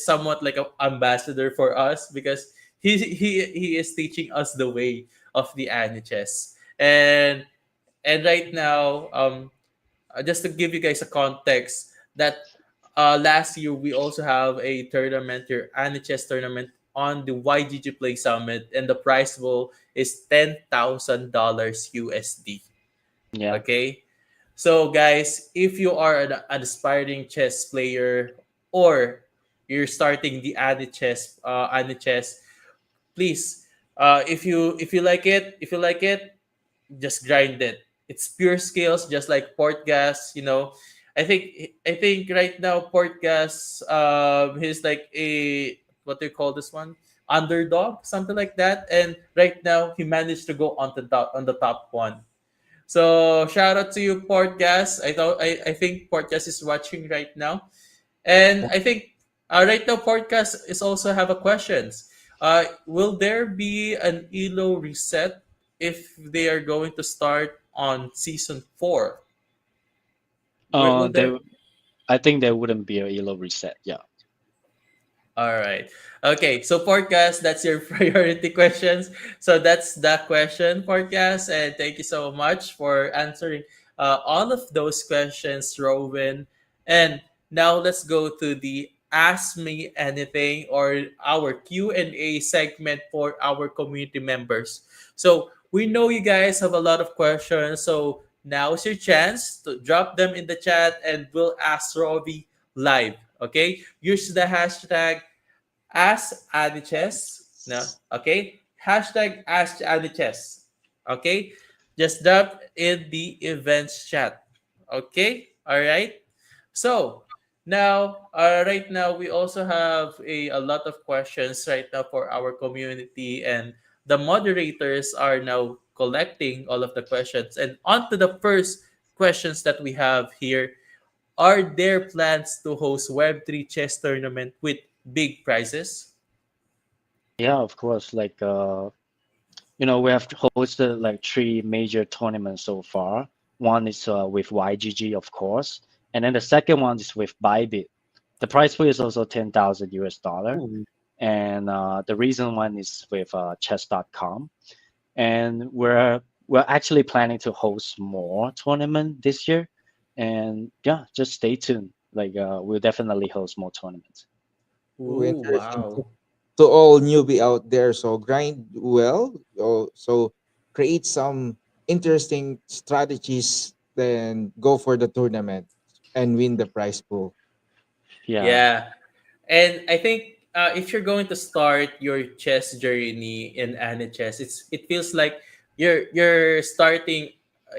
somewhat like an ambassador for us because he is teaching us the way of the Anichess. And right now, just to give you guys a context, that last year we also have a tournament here, Anichess tournament on the YGG Play Summit, and the prize pool is $10,000 USD. Yeah. Okay, so guys, if you are an aspiring chess player or you're starting the Anichess, please, if you like it, just grind it. It's pure skills, just like port gas. I think right now port gas, he's like a, what do you call this one, underdog, something like that. And right now he managed to go on the top one. So shout out to you, port gas. I think port gas is watching right now. And I think right now podcast is also have a questions. Will there be an ELO reset if they are going to start on season 4? Will there? There. I think there wouldn't be a elo reset. Yeah. All right. Okay. So forecast, that's your priority questions. So that's the question, forecast. And thank you so much for answering all of those questions, Robin. And now let's go to the Ask Me Anything, or our Q&A segment for our community members. So we know you guys have a lot of questions. So now's your chance to drop them in the chat and we'll ask Robbie live. Okay, use the hashtag #AskAnichess. No, okay, #AskAnichess. Okay, just drop in the events chat. Okay, all right. So now, right now, we also have a lot of questions right now for our community, and the moderators are now collecting all of the questions. And on to the first questions that we have here. Are there plans to host Web3 chess tournament with big prizes? Yeah, of course. Like we have hosted like three major tournaments so far. One is with YGG, of course, and then the second one is with Bybit. The prize pool is also 10,000 US dollar, and the reason one is with chess.com, and we're actually planning to host more tournament this year, and yeah, just stay tuned. Like we'll definitely host more tournaments. Ooh, Ooh, interesting. wow. To all newbie out there, so grind well. So create some interesting strategies, then go for the tournament and win the prize pool. Yeah. Yeah. And I think if you're going to start your chess journey in Anichess, it feels like you're starting,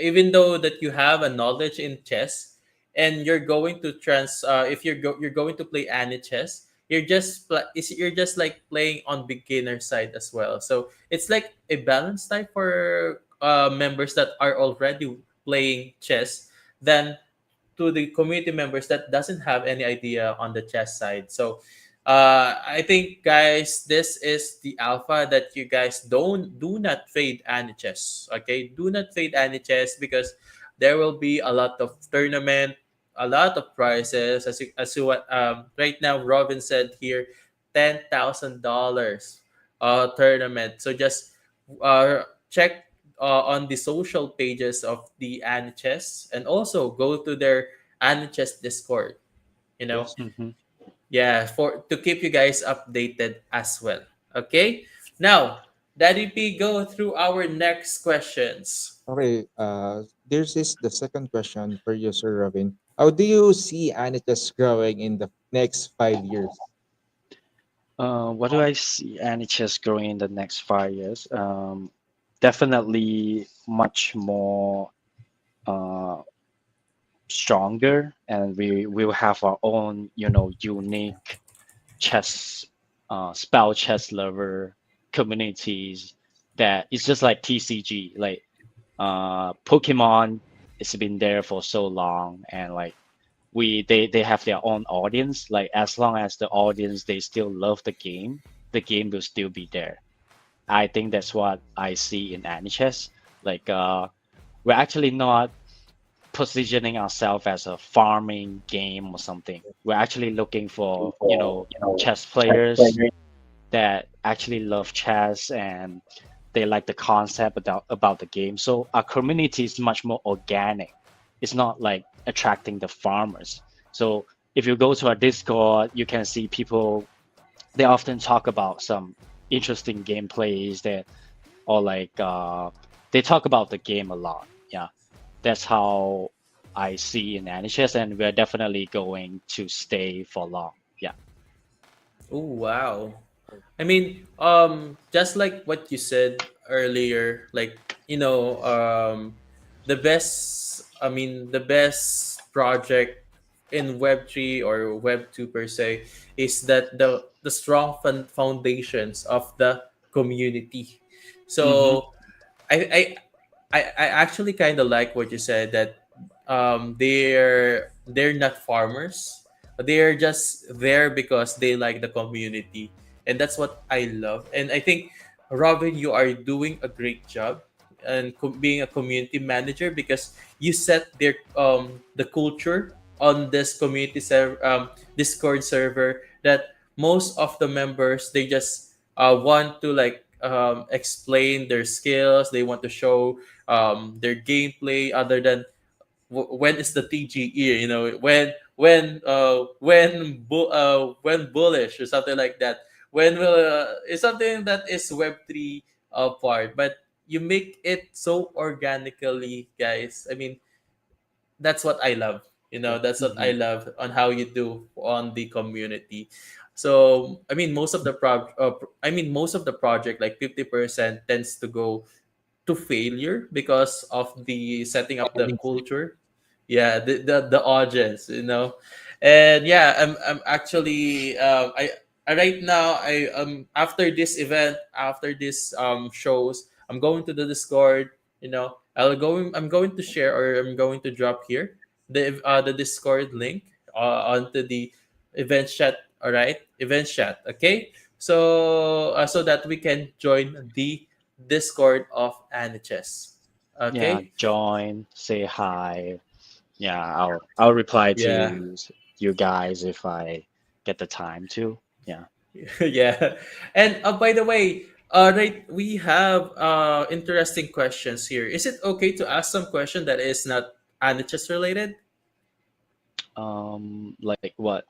even though that you have a knowledge in chess, and you're going to if you're going to play Anichess, you're just like playing on beginner side as well. So it's like a balance type for members that are already playing chess than to the community members that doesn't have any idea on the chess side. So I think, guys, this is the alpha that you guys do not fade Anichess. Okay, do not fade Anichess because there will be a lot of tournament, a lot of prizes. As you what right now Robin said here, $10,000 tournament. So just check on the social pages of the Anichess, and also go to their Anichess Discord. You know, Yes. Hmm. yeah, for to keep you guys updated as well. Okay. Now, Daddy P, go through our next questions. Okay. This is the second question for you, Sir Robin. How do you see Anitas growing in the next 5 years? What do I see NHS growing in the next 5 years? Definitely much more uh, stronger, and we will have our own, unique chess, spell chess lover communities that it's just like TCG, like Pokemon. It's been there for so long, and like they have their own audience. Like as long as the audience they still love the game will still be there. I think that's what I see in Anichess. Like we're actually not positioning ourselves as a farming game or something. We're actually looking for, chess players that actually love chess and they like the concept about the game. So our community is much more organic. It's not like attracting the farmers. So if you go to our Discord, you can see people, they often talk about some interesting gameplays that or like they talk about the game a lot. Yeah, that's how I see in Anichess, and we're definitely going to stay for long. Yeah. Oh wow. I mean, just like what you said earlier, like the best. I mean, the best project in Web 3 or Web 2 per se is that the strong foundations of the community. Mm-hmm. So I I I actually kind of like what you said that they're not farmers. They're just there because they like the community, and that's what I love. And I think Robin, you are doing a great job and being a community manager because you set the culture on this Discord server that most of the members they just want to like explain their skills. They want to show their gameplay other than when is the TGE, when bullish or something like that. When will it's something that is Web3 part, but you make it so organically, guys. I mean, that's what I love. That's what I Mm-hmm. love on how you do on the community. So I mean, most of the project, like 50% tends to go to failure because of the setting up the culture. Yeah, the audience, and yeah, I'm actually right now after this event, after this shows, I'm going to the Discord. I'm going to share, or I'm going to drop here the Discord link onto the event chat. All right, event chat. Okay, so that we can join the Discord of Anichess. Yeah, Okay. join, say hi. Yeah, I'll reply Yeah. to you guys if I get the time to. Yeah. Yeah. And by the way, right, we have interesting questions here. Is it okay to ask some question that is not Anichess related? Like what?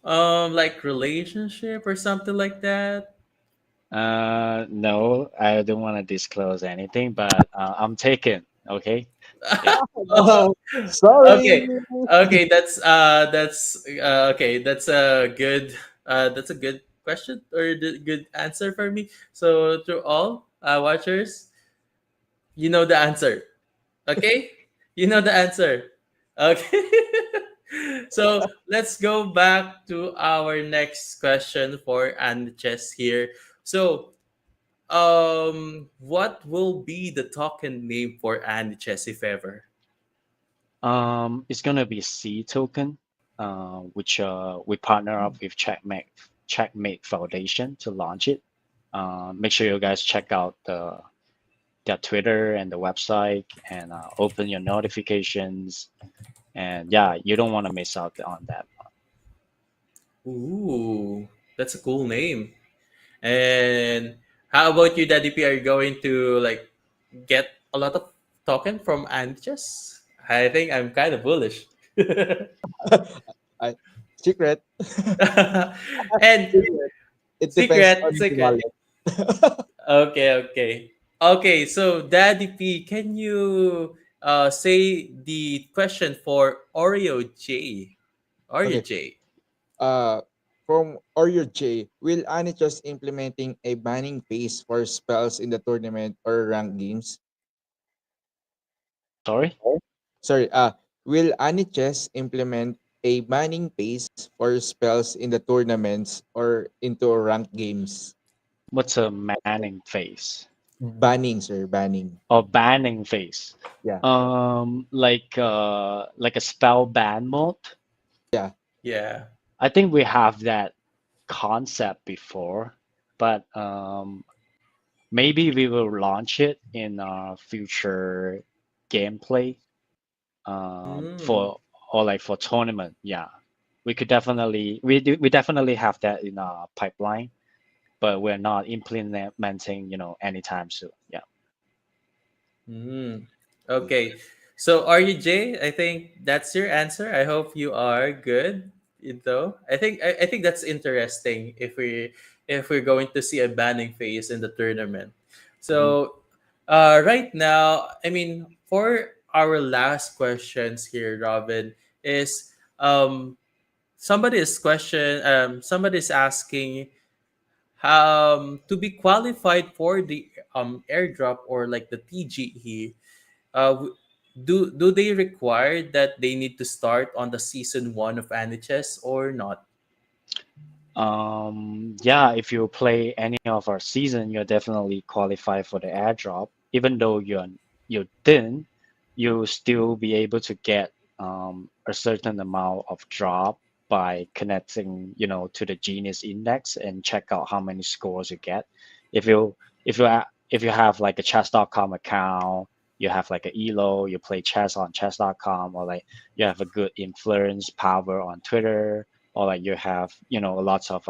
Like relationship or something like that? No, I don't want to disclose anything, but I'm taken. Okay. Yeah. Oh, sorry. Okay. Okay, okay. That's a good question or good answer for me. So to all watchers, you know the answer. Okay? You know the answer. Okay. So let's go back to our next question for Anches here. So, what will be the token name for Anches if ever? It's gonna be C token, which we partner up with Checkmate Foundation to launch it. Make sure you guys check out their Twitter and the website and open your notifications. And yeah, you don't want to miss out on that. Ooh, that's a cool name. And how about you, Daddy P? Are you going to like get a lot of token from Anches? I think I'm kind of bullish. I, secret. And Secret. It depends secret, on the secret. wallet. Okay. So, Daddy P, can you say the question for Oreo J? Oreo Okay. J. Uh, from Oreo J, will Ani just implementing a banning phase for spells in the tournament or ranked games? Sorry, Sorry, will Anichess implement a banning phase for spells in the tournaments or into ranked games? what's a Manning phase? Banning, sir, banning. or banning phase. Yeah, Like a spell ban mode. yeah. Yeah. I think we have that concept before, but maybe we will launch it in future gameplay Mm. for or like for tournament. Yeah, we could definitely we definitely have that in our pipeline, but we're not implementing anytime soon. Yeah. Mm. Okay. So are you Jay? I think that's your answer. I hope you are good. Though I think that's interesting if we're going to see a banning phase in the tournament. Mhm. So right now, I mean, for our last questions here, Robin, is somebody's asking to be qualified for the airdrop or like the TGE, do they require that they need to start on the season one of Anichess or not? Yeah, if you play any of our season, you're definitely qualified for the airdrop. Even though you didn't, you still be able to get a certain amount of drop by connecting, to the Genius Index and check out how many scores you get. If you if you have like a chess.com account, you have like a elo, you play chess on chess.com, or like you have a good influence power on Twitter, or like you have lots of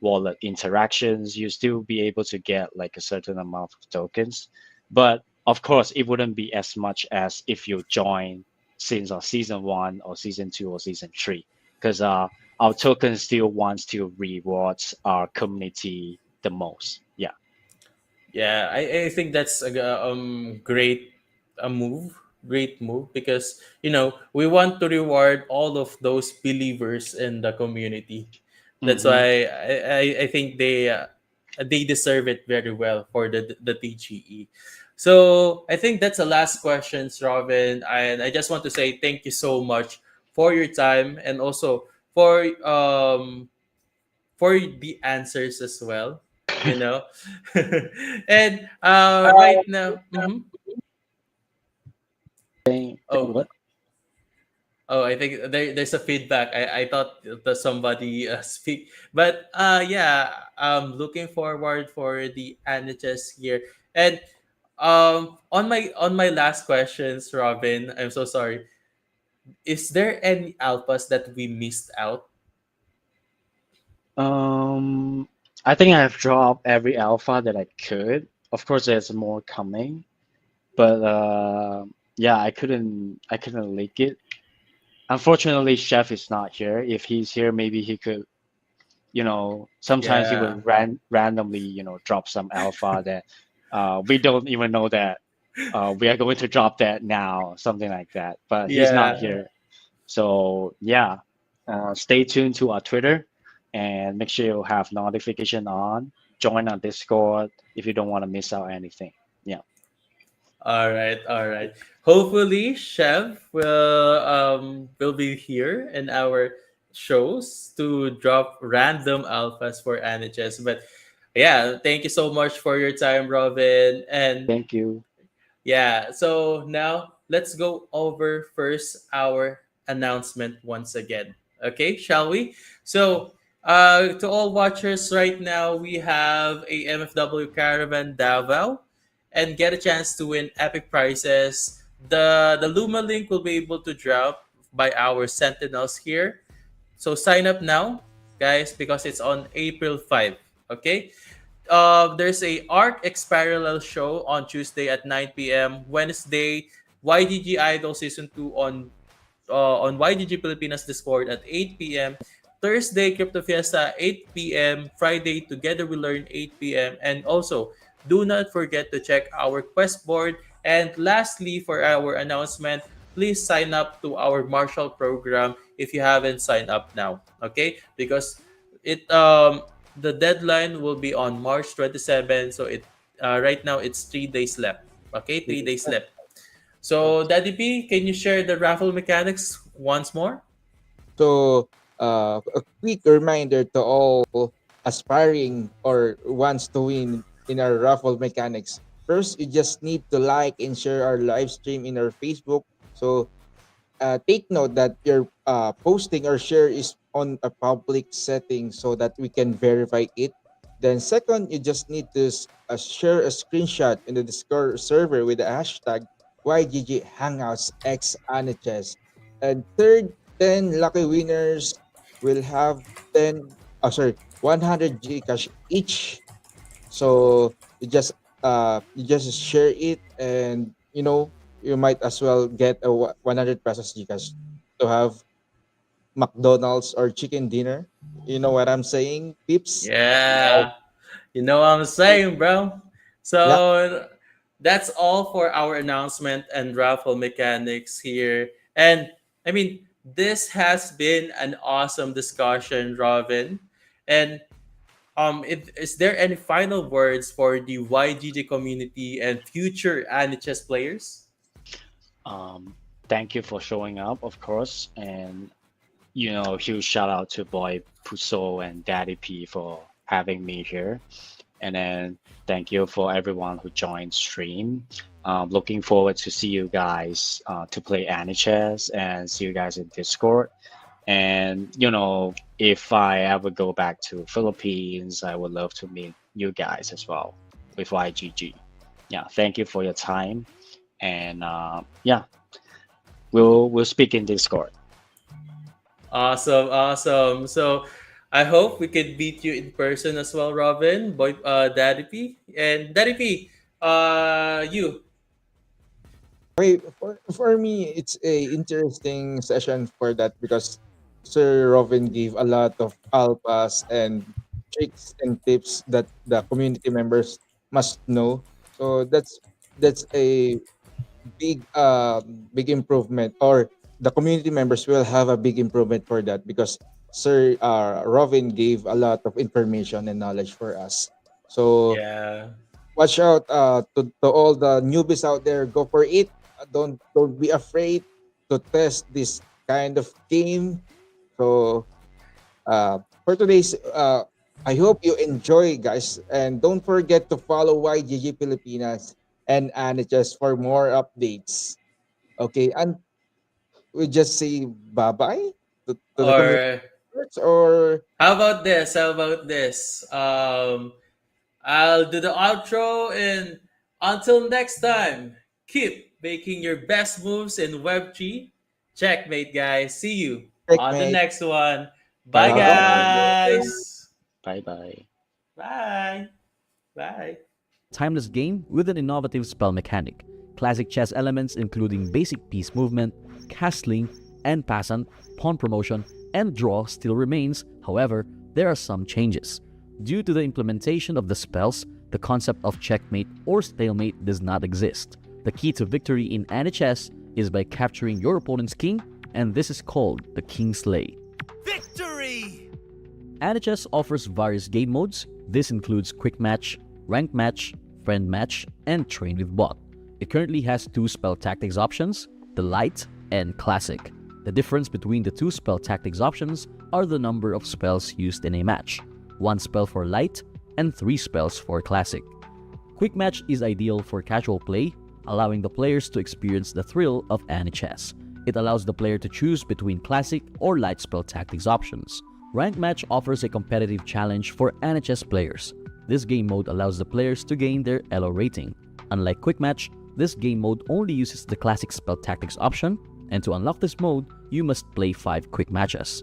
wallet interactions, you still be able to get like a certain amount of tokens. But of course it wouldn't be as much as if you join since season 1 or season 2 or season 3, because our token still wants to rewards our community the most. Yeah. Yeah, I think that's a great great move because we want to reward all of those believers in the community. That's Hmm. why I think they deserve it very well for the TGE. So I think that's the last questions, Robin, and I just want to say thank you so much for your time and also for the answers as well, you know. And right now, Saying oh, what? I think there's a feedback. I thought that somebody speak, but yeah, I'm looking forward for the NHS here. And on my last questions, Robin, I'm so sorry. Is there any alphas that we missed out? um I think I've dropped every alpha that I could. Of course there's more coming, but yeah, I couldn't leak it. Unfortunately, Chef is not here. If he's here, maybe he could, sometimes he Yeah. will randomly, drop some alpha that we don't even know that we are going to drop that now, something like that. But he's not Yeah. here. So yeah, stay tuned to our Twitter and make sure you have notification on. Join our Discord if you don't want to miss out anything. Yeah. All right, all right. Hopefully, Chev will be here in our shows to drop random alphas for NHS. But yeah, thank you so much for your time, Robin. And Thank you. yeah, so now let's go over first our announcement once again. Okay, shall we? So, to all watchers right now, we have a MFW Caravan Davao and get a chance to win epic prizes. The Luma link will be able to drop by our sentinels here. So sign up now, guys, because it's on April 5. Okay? There's a Arc X Parallel show on Tuesday at 9 p.m. Wednesday, YGG Idol Season 2 on YGG Pilipinas Discord at 8 p.m. Thursday, Crypto Fiesta 8 p.m. Friday, Together We Learn 8 p.m. And also, do not forget to check our quest board. And lastly, for our announcement, please sign up to our Marshall program if you haven't signed up now. Okay? Because it the deadline will be on March 27. So right now it's 3 days left. Okay, 3 days left. So Daddy P, can you share the raffle mechanics once more? So, a quick reminder to all aspiring or wants to win in our raffle mechanics. First, you just need to like and share our live stream in our Facebook. So take note that your posting or share is on a public setting so that we can verify it. Then second, you just need to share a screenshot in the Discord server with the hashtag YGG Hangouts X Anichess. And third, 10 lucky winners will have 10, oh sorry, 100 Gcash each. So you just share it, and you might as well get a 100 pesos Gcash to have McDonald's or chicken dinner. You know what I'm saying, peeps? Yeah. You know what I'm saying, bro? Yeah. So that's all for our announcement and raffle mechanics here. And I mean, this has been an awesome discussion, Robin. And is there any final words for the YGG community and future Anichess players? Um, Thank you for showing up, of course, and huge shout out to Boy Puso and Daddy P for having me here. And then thank you for everyone who joined stream. Looking forward to see you guys to play Anichess and see you guys in Discord. And if I ever go back to Philippines, I would love to meet you guys as well with YGG. Yeah, thank you for your time, and yeah, we'll speak in Discord. Awesome, awesome. So I hope we could meet you in person as well, Robin, boy, Daddy P, and Daddy P. You. Okay, for me, it's a interesting session for that because Sir Robin gave a lot of alphas and tricks and tips that the community members must know. So that's a big improvement, or the community members will have a big improvement for that because Sir Robin gave a lot of information and knowledge for us. So Yeah. watch out to all the newbies out there. Go for it. Don't be afraid to test this kind of game. So for today's I hope you enjoy, guys, and don't forget to follow YGG Pilipinas and Anichess for more updates. Okay, and we just say bye bye to the community Or members, or how about this? How about this? I'll do the outro, and until next time, keep making your best moves in Web3. Checkmate, guys. See you on the checkmate. next one. Bye, Bye Bye bye. bye. guys. Bye bye. Bye. Bye. Timeless game with an innovative spell mechanic. Classic chess elements including basic piece movement, castling, and passant, pawn promotion, and draw still remains. However, there are some changes. Due to the implementation of the spells, the concept of checkmate or stalemate does not exist. The key to victory in Anichess is by capturing your opponent's king, and this is called the Kingslay. Victory! Anichess offers various game modes. This includes Quick Match, Ranked Match, Friend Match, and Train with Bot. It currently has two spell tactics options, the Light and Classic. The difference between the two spell tactics options are the number of spells used in a match. 1 spell for Light and 3 spells for Classic. Quick Match is ideal for casual play, allowing the players to experience the thrill of Anichess. It allows the player to choose between Classic or Light spell tactics options. Ranked Match offers a competitive challenge for Anichess players. This game mode allows the players to gain their Elo rating. Unlike Quick Match, this game mode only uses the Classic spell tactics option, and to unlock this mode, you must play 5 quick matches.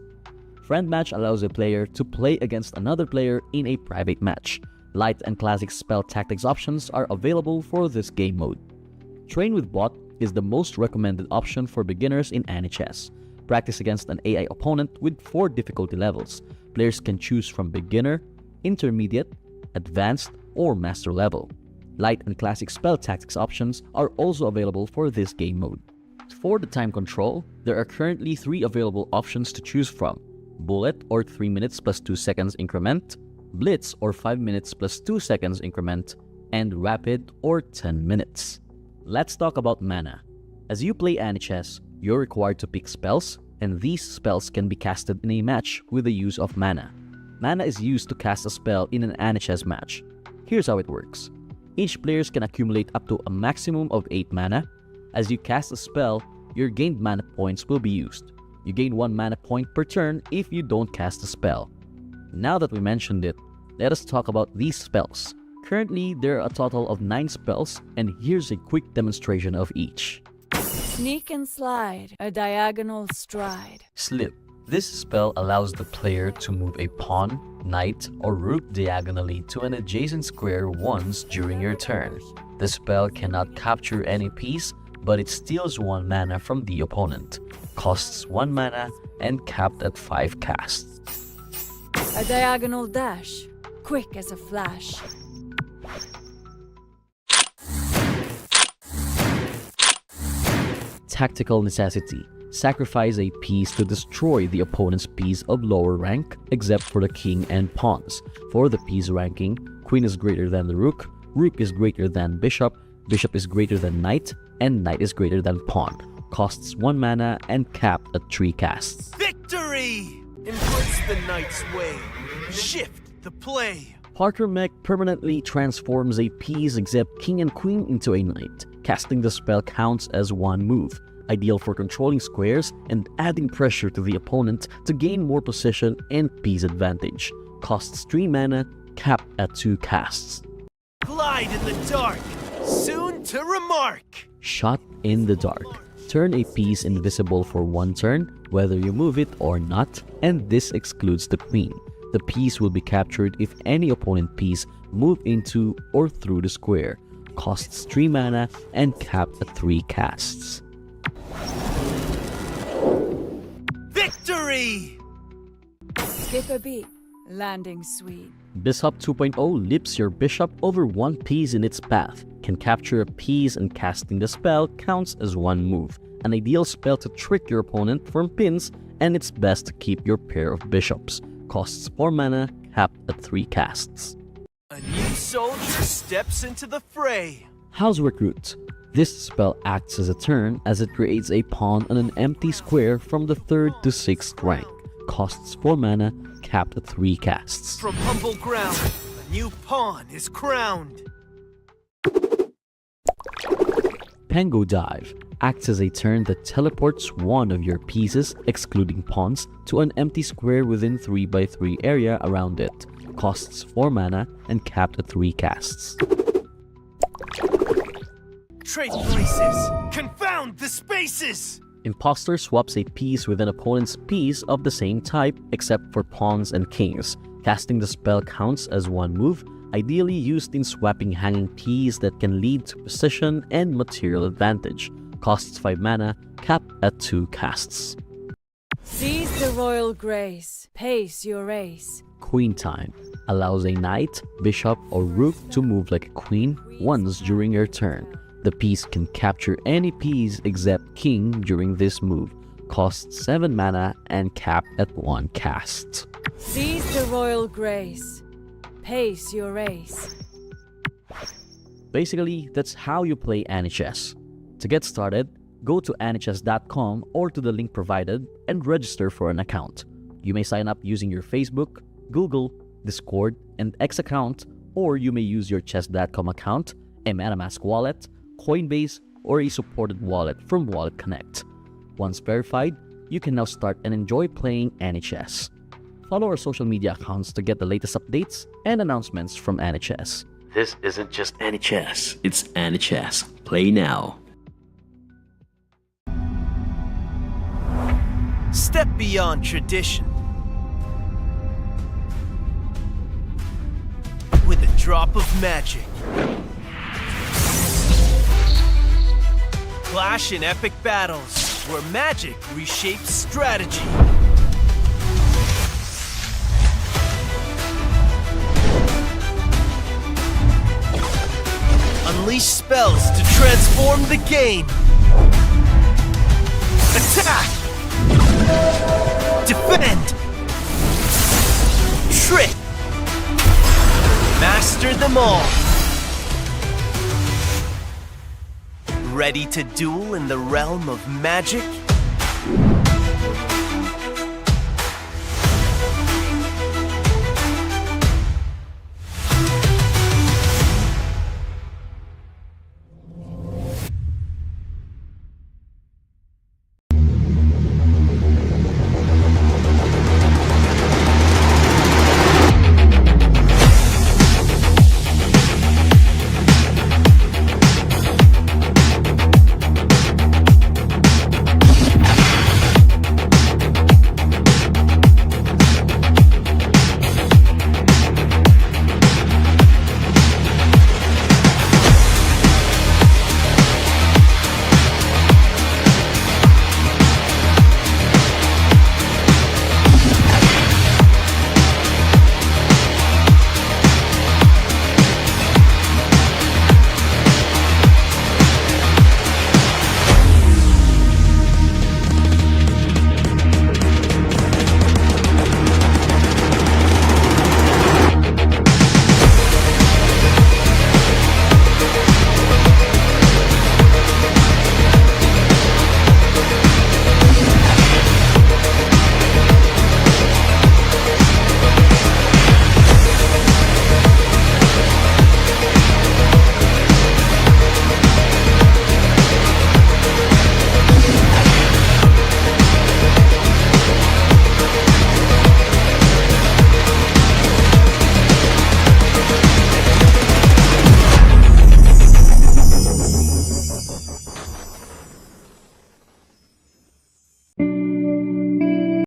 Friend Match allows a player to play against another player in a private match. Light and Classic spell tactics options are available for this game mode. Train with Bot is the most recommended option for beginners in Anichess. Practice against an AI opponent with 4 difficulty levels. Players can choose from beginner, intermediate, advanced, or master level. Light and Classic spell tactics options are also available for this game mode. For the time control, there are currently 3 available options to choose from: Bullet or 3 minutes plus 2 seconds increment, Blitz or 5 minutes plus 2 seconds increment, and Rapid or 10 minutes. Let's talk about mana. As you play Anichess, you're required to pick spells, and these spells can be casted in a match with the use of mana. Mana is used to cast a spell in an Anichess match. Here's how it works. Each player can accumulate up to a maximum of 8 mana. As you cast a spell, your gained mana points will be used. You gain 1 mana point per turn if you don't cast a spell. Now that we mentioned it, let us talk about these spells. Currently, there are a total of 9 spells, and here's a quick demonstration of each. Sneak and slide, a diagonal stride. Slip. This spell allows the player to move a pawn, knight, or rook diagonally to an adjacent square once during your turn. The spell cannot capture any piece, but it steals 1 mana from the opponent. Costs 1 mana and capped at 5 casts. A diagonal dash, quick as a flash. Tactical necessity. Sacrifice a piece to destroy the opponent's piece of lower rank, except for the king and pawns. For the piece ranking, queen is greater than the rook, rook is greater than bishop, bishop is greater than knight, and knight is greater than pawn. Costs 1 mana and capped at 3 casts. Victory! Embrace the knight's way. Shift the play. Parker Mech permanently transforms a piece except king and queen into a knight. Casting the spell counts as 1 move. Ideal for controlling squares and adding pressure to the opponent to gain more position and piece advantage. Costs 3 mana, capped at 2 casts. Glide in the dark, soon to remark. Shot in the dark. Turn a piece invisible for 1 turn, whether you move it or not, and this excludes the queen. The piece will be captured if any opponent piece move into or through the square. Costs 3 mana and capped at 3 casts. Victory! Skip a beat, landing sweet. Bishop 2.0 leaps your bishop over 1 piece in its path. Can capture a piece and casting the spell counts as 1 move. An ideal spell to trick your opponent from pins, and it's best to keep your pair of bishops. Costs 4 mana, capped at 3 casts. A new soldier steps into the fray. House Recruit. This spell acts as a turn as it creates a pawn on an empty square from the 3rd to 6th rank. Costs 4 mana, capped at 3 casts. From humble ground, a new pawn is crowned. Pengo Dive acts as a turn that teleports 1 of your pieces, excluding pawns, to an empty square within 3x3 area around it. Costs 4 mana and capped at 3 casts. Trade places, confound the spaces. Imposter swaps a piece with an opponent's piece of the same type except for pawns and kings. Casting the spell counts as 1 move, ideally used in swapping hanging piece that can lead to position and material advantage. Costs 5 mana, capped at 2 casts. Seize the royal grace, pace your race. Queen Time allows a knight, bishop, or rook to move like a queen once during your turn. The piece can capture any piece except king during this move. Costs 7 mana and capped at 1 cast. Seize the royal grace, pace your race. Basically, that's how you play Anichess. To get started, go to anichess.com or to the link provided and register for an account. You may sign up using your Facebook, Google, Discord, and X account, or you may use your chess.com account, a MetaMask wallet, Coinbase, or a supported wallet from Wallet Connect. Once verified, you can now start and enjoy playing Anichess. Follow our social media accounts to get the latest updates and announcements from Anichess. This isn't just Anichess, it's Anichess. Play now. Step beyond tradition. With a drop of magic. Clash in epic battles where magic reshapes strategy. Unleash spells to transform the game. Attack! Defend! Trick! Master them all! Ready to duel in the realm of magic?